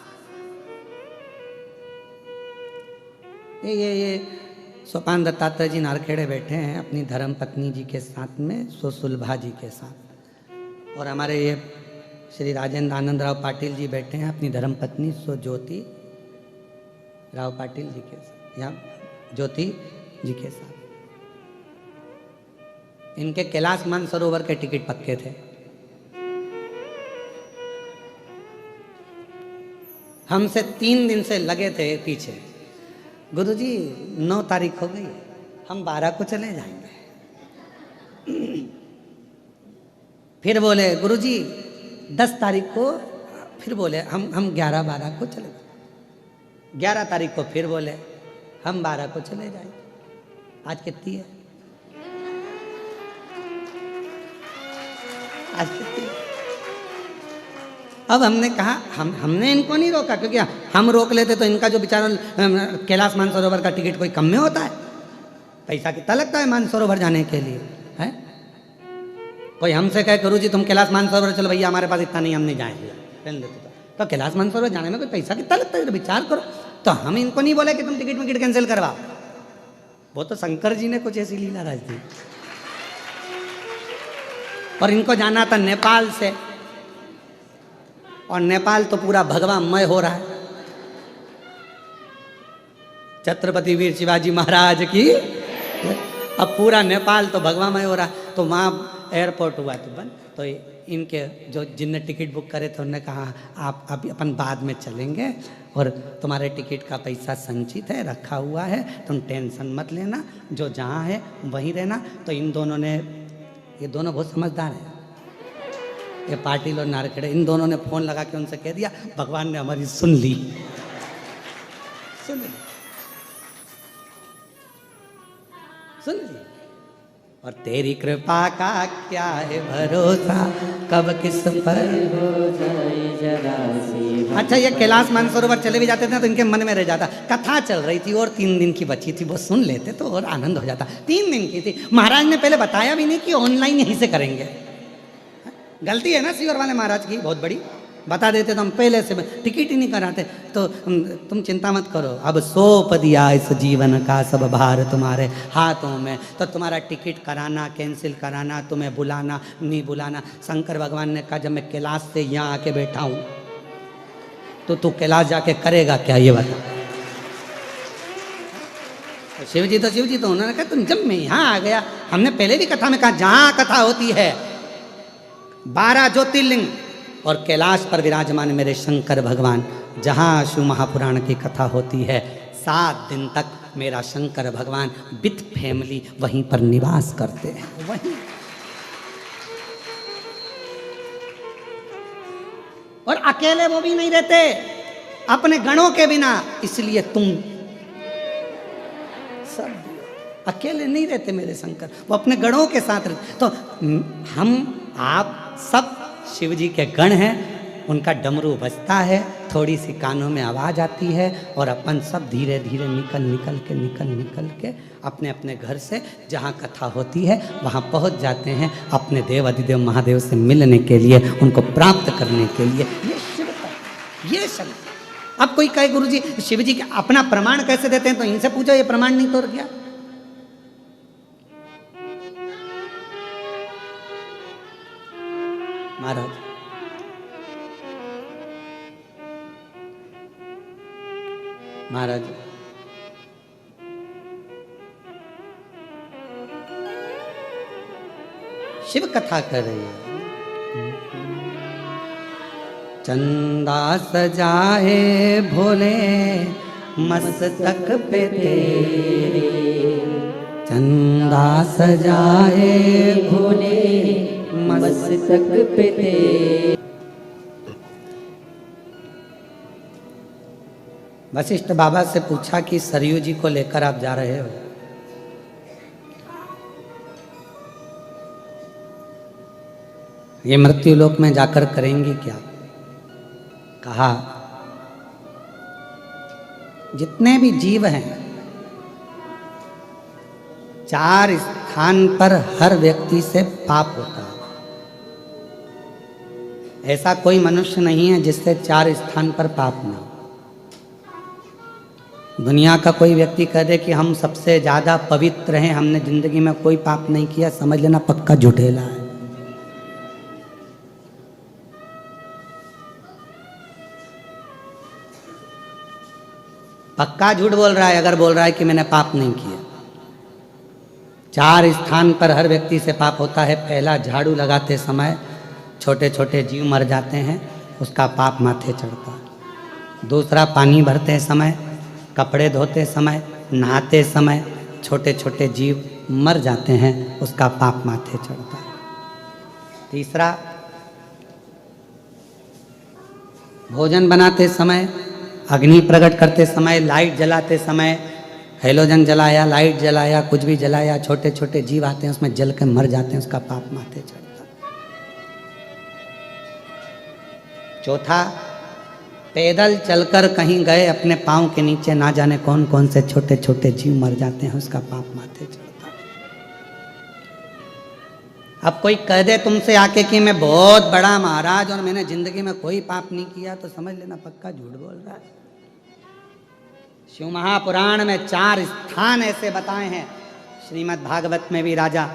ये सोपान दत्तात्रेय जी नारखेड़े बैठे हैं अपनी धर्म पत्नी जी के साथ में, सुलभा जी के साथ, और हमारे ये श्री राजेंद्र आनंद राव पाटिल जी बैठे हैं अपनी धर्म पत्नी ज्योति राव पाटिल जी के साथ, या ज्योति जी के साथ। इनके कैलाश मानसरोवर के टिकट पक्के थे। हमसे 3 दिन से लगे थे पीछे, गुरुजी 9 तारीख हो गई, हम 12 को चले जाएंगे। फिर बोले गुरुजी 10 तारीख को, फिर बोले हम 11-12 को चले जाएंगे। 11 तारीख को फिर बोले हम 12 को चले जाएंगे। आज कितनी है? आज कितनी है? अब हमने कहा हमने इनको नहीं रोका, क्योंकि हम रोक लेते तो इनका जो बेचारा कैलाश मानसरोवर का टिकट कोई कम में होता है। पैसा कितना लगता है मानसरोवर जाने के लिए, है? कोई हमसे कहे गुरुजी तुम कैलाश मानसरोवर चलो, भैया हमारे पास इतना नहीं, हम नहीं जाएंगे, पहन लेते तो कैलाश मानसरोवर जाने में कोई पैसा कितना लगता है, विचार करो। तो हम इनको नहीं बोले कि तुम टिकट कैंसिल करवाओ, वो तो शंकर जी ने कुछ ऐसी लीला राज दी। और इनको जाना था नेपाल से, और नेपाल तो पूरा भगवामय हो रहा है। छत्रपति वीर शिवाजी महाराज की, अब पूरा नेपाल तो भगवामय हो रहा है। तो वहाँ एयरपोर्ट हुआ तो बंद, तो इनके जो जिनने टिकट बुक करे थे उन्होंने कहा आप अभी अपन बाद में चलेंगे, और तुम्हारे टिकट का पैसा संचित है, रखा हुआ है, तुम टेंशन मत लेना, जो जहाँ है वहीं रहना। तो इन दोनों ने, ये दोनों बहुत समझदार हैं, ये पाटिल और नारखेड़े, इन दोनों ने फोन लगा के उनसे कह दिया भगवान ने हमारी सुन ली, सुन ली, सुन ली। और तेरी कृपा का क्या है भरोसा, कब किस पर हो जाए जरा सी। अच्छा, ये कैलाश मानसरोवर चले भी जाते थे तो इनके मन में रह जाता। कथा चल रही थी और 3 दिन की बची थी, वो सुन लेते तो और आनंद हो जाता। 3 दिन की थी, महाराज ने पहले बताया भी नहीं कि ऑनलाइन यहीं से करेंगे। गलती है ना सीवर वाले महाराज की बहुत बड़ी, बता देते तो हम पहले से टिकट ही नहीं कराते। तो तुम चिंता मत करो, अब सौंप दिया इस जीवन का सब भार तुम्हारे हाथों में। तो तुम्हारा टिकट कराना, कैंसिल कराना, तुम्हें बुलाना नहीं बुलाना, शंकर भगवान ने कहा जब मैं कैलाश से यहाँ आके बैठा हूँ तो तू कैलाश जाके करेगा क्या, ये बता। शिव जी तो उन्होंने कहा तुम जब मैं यहाँ आ गया, हमने पहले भी कथा में कहा जहाँ कथा होती है 12 ज्योतिर्लिंग और कैलाश पर विराजमान मेरे शंकर भगवान, जहाँ शिव महापुराण की कथा होती है 7 दिन तक मेरा शंकर भगवान विथ फैमिली वहीं पर निवास करते हैं। वहीं और अकेले वो भी नहीं रहते, अपने गणों के बिना। इसलिए तुम सब अकेले नहीं रहते मेरे शंकर, वो अपने गणों के साथ रहते। तो हम आप सब शिव जी के गण हैं, उनका डमरू बजता है, थोड़ी सी कानों में आवाज़ आती है और अपन सब धीरे धीरे निकल के अपने अपने घर से जहाँ कथा होती है वहाँ पहुँच जाते हैं अपने देव अधिदेव महादेव से मिलने के लिए, उनको प्राप्त करने के लिए। ये शिव का ये शब्द। अब कोई कहे गुरु जी शिव जी के अपना प्रमाण कैसे देते हैं, तो इनसे पूछो, ये प्रमाण नहीं तोड़ गया। महाराज शिव कथा कर रही है। चंदा सजाए भोले मस्तक पे तेरे, चंदा सजाए भोले मस्तक पे तेरे। वशिष्ठ बाबा से पूछा कि सरयू जी को लेकर आप जा रहे हो, ये मृत्यु लोक में जाकर करेंगी क्या? कहा जितने भी जीव हैं 4 स्थान पर हर व्यक्ति से पाप होता है। ऐसा कोई मनुष्य नहीं है जिससे 4 स्थान पर पाप ना हो। दुनिया का कोई व्यक्ति कह दे कि हम सबसे ज़्यादा पवित्र हैं, हमने जिंदगी में कोई पाप नहीं किया, समझ लेना पक्का झूठेला है। पक्का झूठ बोल रहा है अगर बोल रहा है कि मैंने पाप नहीं किया। 4 स्थान पर हर व्यक्ति से पाप होता है। पहला, झाड़ू लगाते समय छोटे छोटे जीव मर जाते हैं, उसका पाप माथे चढ़ता है। दूसरा, पानी भरते समय, कपड़े धोते समय, नहाते समय छोटे छोटे जीव मर जाते हैं, उसका पाप माथे चढ़ता है। तीसरा, भोजन बनाते समय, अग्नि प्रकट करते समय, लाइट जलाते समय, हेलोजन जलाया, लाइट जलाया, कुछ भी जलाया, छोटे छोटे जीव आते हैं उसमें जल के मर जाते हैं, उसका पाप माथे चढ़ता है। चौथा, पैदल चलकर कहीं गए, अपने पाँव के नीचे ना जाने कौन कौन से छोटे छोटे जीव मर जाते हैं, उसका पाप माथे चढ़ता है। अब कोई कह दे तुमसे आके कि मैं बहुत बड़ा महाराज और मैंने जिंदगी में कोई पाप नहीं किया, तो समझ लेना पक्का झूठ बोल रहा है। शिव महापुराण में 4 स्थान ऐसे बताए हैं, श्रीमद् भागवत में भी राजा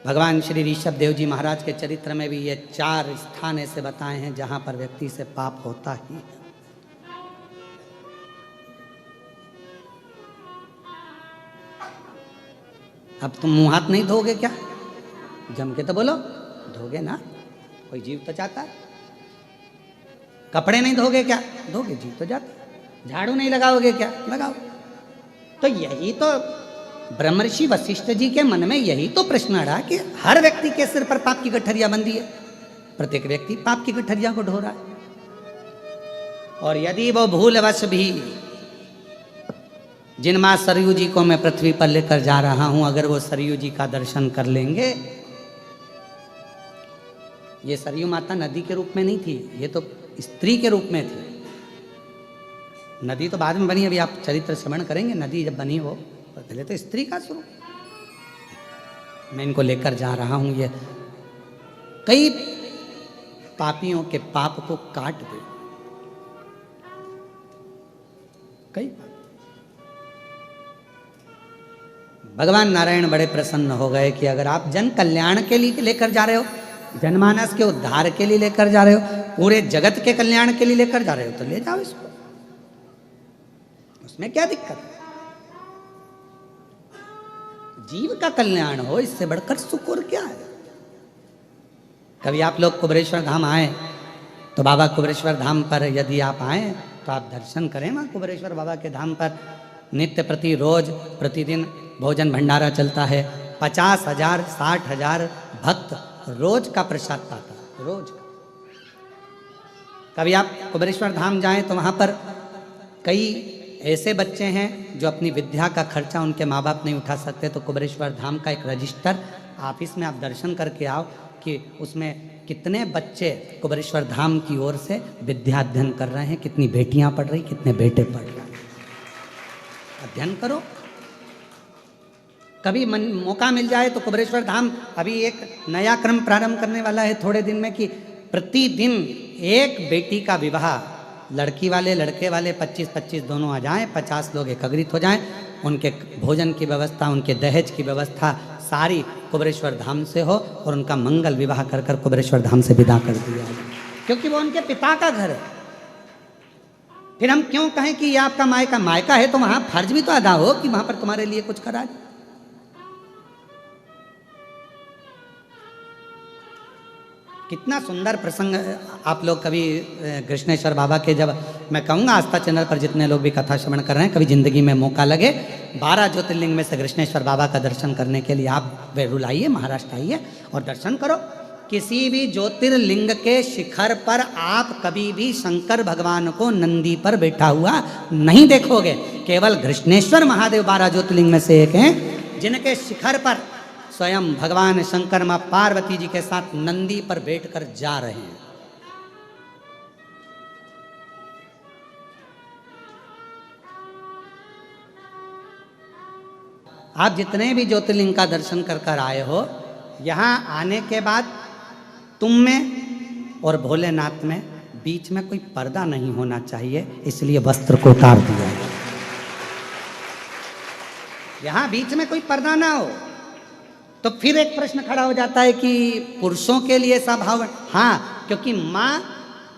भगवान श्री ऋषभ देव जी महाराज के चरित्र में भी ये 4 स्थान ऐसे बताए हैं जहां पर व्यक्ति से पाप होता ही है। अब तुम मुंह हाथ नहीं धोगे क्या? जम के तो बोलो, धोगे ना, कोई जीव तो जाता है। कपड़े नहीं धोगे क्या? धोगे, जीव तो जाता है। झाड़ू नहीं लगाओगे क्या? लगाओ। तो यही तो ब्रह्मर्षि वशिष्ठ जी के मन में यही तो प्रश्न रहा कि हर व्यक्ति के सिर पर पाप की गठरिया बंधी है, प्रत्येक व्यक्ति पाप की गठरिया को ढो रहा है। और यदि वो भूलवश भी जिन माँ सरयू जी को मैं पृथ्वी पर लेकर जा रहा हूं, अगर वो सरयू जी का दर्शन कर लेंगे। ये सरयू माता नदी के रूप में नहीं थी, ये तो स्त्री के रूप में थी। नदी तो बाद में बनी, अभी आप चरित्र श्रवण करेंगे। नदी जब बनी वो पहले तो स्त्री का स्वरूप। मैं इनको लेकर जा रहा हूं, ये कई पापियों के पाप को काट दे। कई भगवान नारायण बड़े प्रसन्न हो गए कि अगर आप जन कल्याण के लिए लेकर जा रहे हो, जनमानस के उद्धार के लिए लेकर जा रहे हो, पूरे जगत के कल्याण के लिए लेकर जा रहे हो, तो ले जाओ इसको, उसमें क्या दिक्कत है। जीव का कल्याण हो, इससे बढ़कर सुख और क्या है। कभी आप लोग कुबेरेश्वर धाम आए तो बाबा कुबेरेश्वर धाम पर यदि आप आए तो आप दर्शन करें। वहाँ कुबेरेश्वर बाबा के धाम पर नित्य प्रति रोज प्रतिदिन भोजन भंडारा चलता है। 50,000 60,000 भक्त रोज का प्रसाद पाता है, रोज का। कभी आप कुबेरेश्वर धाम जाएं तो वहाँ पर कई ऐसे बच्चे हैं जो अपनी विद्या का खर्चा उनके माँ बाप नहीं उठा सकते, तो कुबेरेश्वर धाम का एक रजिस्टर ऑफिस में आप दर्शन करके आओ कि उसमें कितने बच्चे कुबेरेश्वर धाम की ओर से विद्या अध्ययन कर रहे हैं, कितनी बेटियां पढ़ रही, कितने बेटे पढ़ रहे हैं। अध्ययन करो। कभी मौका मिल जाए तो कुबेरेश्वर धाम अभी एक नया क्रम प्रारंभ करने वाला है थोड़े दिन में, कि प्रतिदिन एक बेटी का विवाह, लड़की वाले लड़के वाले 25-25 दोनों आ जाएं, 50 लोग एकत्रित हो जाएं, उनके भोजन की व्यवस्था, उनके दहेज की व्यवस्था सारी कुबेरेश्वर धाम से हो और उनका मंगल विवाह कर कर कुबेरेश्वर धाम से विदा कर दिया जाए, क्योंकि वो उनके पिता का घर है। फिर हम क्यों कहें कि ये आपका मायका? मायका है तो वहां फर्ज भी तो अदा हो कि वहां पर तुम्हारे लिए कुछ करा जाए। कितना सुंदर प्रसंग। आप लोग कभी कृष्णेश्वर बाबा के, जब मैं कहूँगा आस्था चैनल पर जितने लोग भी कथा श्रवण कर रहे हैं, कभी जिंदगी में मौका लगे 12 ज्योतिर्लिंग में से कृष्णेश्वर बाबा का दर्शन करने के लिए आप वेरुल आइए, महाराष्ट्र आइए और दर्शन करो। किसी भी ज्योतिर्लिंग के शिखर पर आप कभी भी शंकर भगवान को नंदी पर बैठा हुआ नहीं देखोगे। केवल कृष्णेश्वर महादेव 12 ज्योतिर्लिंग में से एक हैं, जिनके शिखर पर स्वयं भगवान शंकर मां पार्वती जी के साथ नंदी पर बैठकर जा रहे हैं। आप जितने भी ज्योतिर्लिंग का दर्शन कर कर आए हो, यहां आने के बाद तुम में और भोलेनाथ में बीच में कोई पर्दा नहीं होना चाहिए, इसलिए वस्त्र को उतार दिया है। यहां बीच में कोई पर्दा ना हो। तो फिर एक प्रश्न खड़ा हो जाता है कि पुरुषों के लिए ऐसा भाव? हाँ, क्योंकि माँ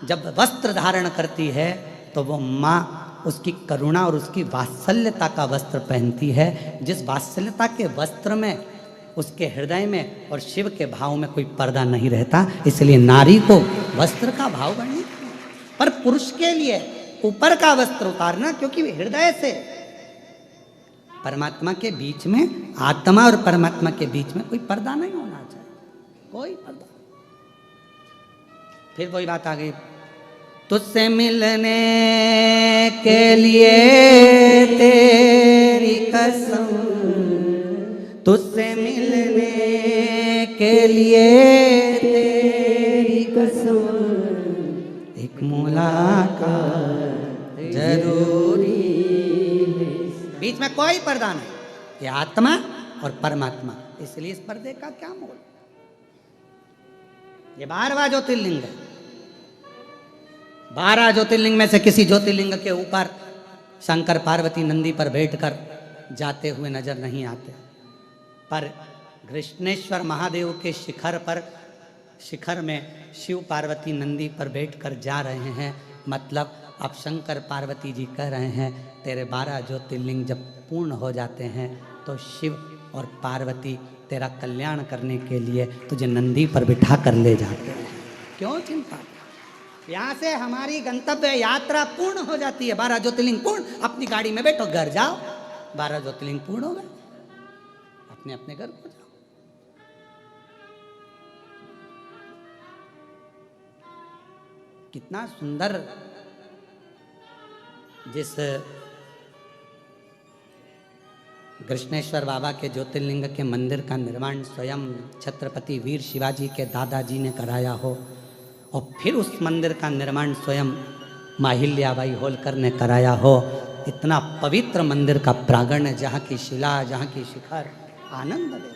जब वस्त्र धारण करती है तो वो माँ उसकी करुणा और उसकी वात्सल्यता का वस्त्र पहनती है। जिस वात्सल्यता के वस्त्र में उसके हृदय में और शिव के भाव में कोई पर्दा नहीं रहता, इसलिए नारी को वस्त्र का भाव बढ़ने, पर पुरुष के लिए ऊपर का वस्त्र उतारना, क्योंकि हृदय से परमात्मा के बीच में, आत्मा और परमात्मा के बीच में कोई पर्दा नहीं होना चाहिए, कोई पर्दा। फिर वही बात आ गई, तुझसे मिलने के लिए तेरी कसम, तुझसे मिलने के लिए तेरी कसम, एक मुलाकात जरूरी। बीच में कोई पर्दा नहीं, ये आत्मा और परमात्मा, इसलिए इस पर्दे का क्या मोल। ये 12वां ज्योतिर्लिंग है। 12 ज्योतिर्लिंग में से किसी ज्योतिर्लिंग के ऊपर शंकर पार्वती नंदी पर बैठकर जाते हुए नजर नहीं आते, पर कृष्णेश्वर महादेव के शिखर पर, शिखर में शिव पार्वती नंदी पर बैठकर जा रहे हैं। मतलब अब शंकर पार्वती जी कह रहे हैं, तेरे 12 ज्योतिर्लिंग जब पूर्ण हो जाते हैं तो शिव और पार्वती तेरा कल्याण करने के लिए तुझे नंदी पर बिठा कर ले जाते हैं। क्यों चिंता? यहाँ से हमारी गंतव्य यात्रा पूर्ण हो जाती है। 12 ज्योतिर्लिंग पूर्ण, अपनी गाड़ी में बैठो, घर जाओ। 12 ज्योतिर्लिंग पूर्ण हो गए, अपने अपने घर को जाओ। कितना सुंदर। जिस कृष्णेश्वर बाबा के ज्योतिर्लिंग के मंदिर का निर्माण स्वयं छत्रपति वीर शिवाजी के दादाजी ने कराया हो, और फिर उस मंदिर का निर्माण स्वयं माहिल्याबाई होलकर ने कराया हो, इतना पवित्र मंदिर का प्रांगण है, जहाँ की शिला, जहाँ की शिखर आनंद ले।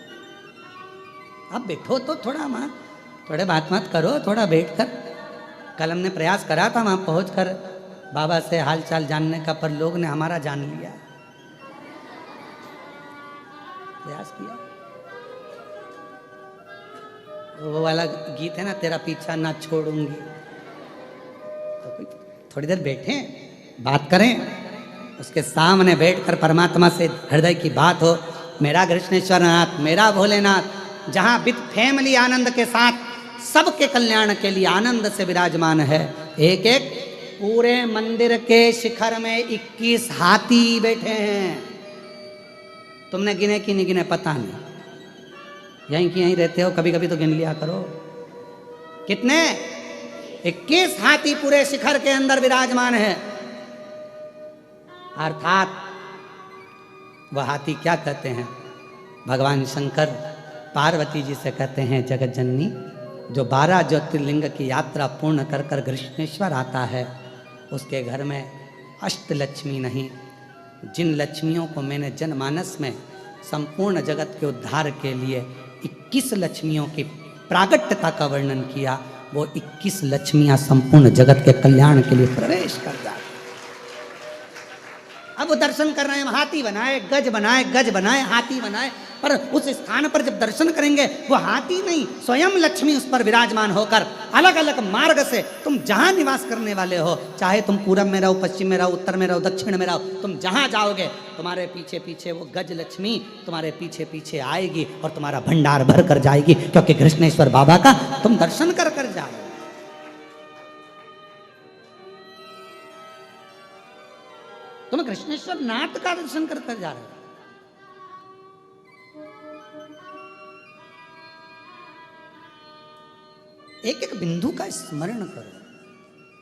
अब बैठो तो थोड़ा वहाँ, थोड़े बात मत करो, थोड़ा बैठ कर। कल हमने प्रयास करा था वहाँ पहुँच कर बाबा से हालचाल जानने का, पर लोग ने हमारा जान लिया। प्रयास किया, वो वाला गीत है ना, तेरा पीछा ना छोड़ूंगी। तो थोड़ी देर बैठें, बात करें, उसके सामने बैठकर परमात्मा से हृदय की बात हो। मेरा कृष्णेश्वर नाथ, मेरा भोलेनाथ, जहाँ विद फैमिली आनंद के साथ सबके कल्याण के लिए आनंद से विराजमान है। एक एक पूरे मंदिर के शिखर में 21 हाथी बैठे हैं। तुमने गिने कि नहीं गिने पता नहीं, यहीं की यहीं रहते हो, कभी कभी तो गिन लिया करो। कितने? 21 हाथी पूरे शिखर के अंदर विराजमान है। अर्थात वह हाथी क्या कहते हैं? भगवान शंकर पार्वती जी से कहते हैं, जगत जननी, जो 12 ज्योतिर्लिंग की यात्रा पूर्ण कर कर कृष्णेश्वर आता है, उसके घर में अष्टलक्ष्मी नहीं, जिन लक्ष्मियों को मैंने जनमानस में संपूर्ण जगत के उद्धार के लिए 21 लक्ष्मियों की प्रागट्यता का वर्णन किया, वो 21 लक्ष्मियां संपूर्ण जगत के कल्याण के लिए प्रवेश कर जाए। अब वो दर्शन कर रहे हैं, हाथी बनाए, गज बनाए, गज बनाए, हाथी बनाए, पर उस स्थान पर जब दर्शन करेंगे वो हाथी नहीं, स्वयं लक्ष्मी उस पर विराजमान होकर अलग अलग मार्ग से, तुम जहां निवास करने वाले हो, चाहे तुम पूरब में रहो, पश्चिम में रहो, उत्तर में रहो, दक्षिण में रहो, तुम जहां जाओगे तुम्हारे पीछे पीछे वो गज लक्ष्मी तुम्हारे पीछे पीछे आएगी और तुम्हारा भंडार भर कर जाएगी, क्योंकि कृष्णेश्वर बाबा का तुम दर्शन कर कर जाओ। तुम कृष्णेश्वर नाथ का दर्शन कर कर जा रहे हो। एक एक बिंदु का स्मरण करो।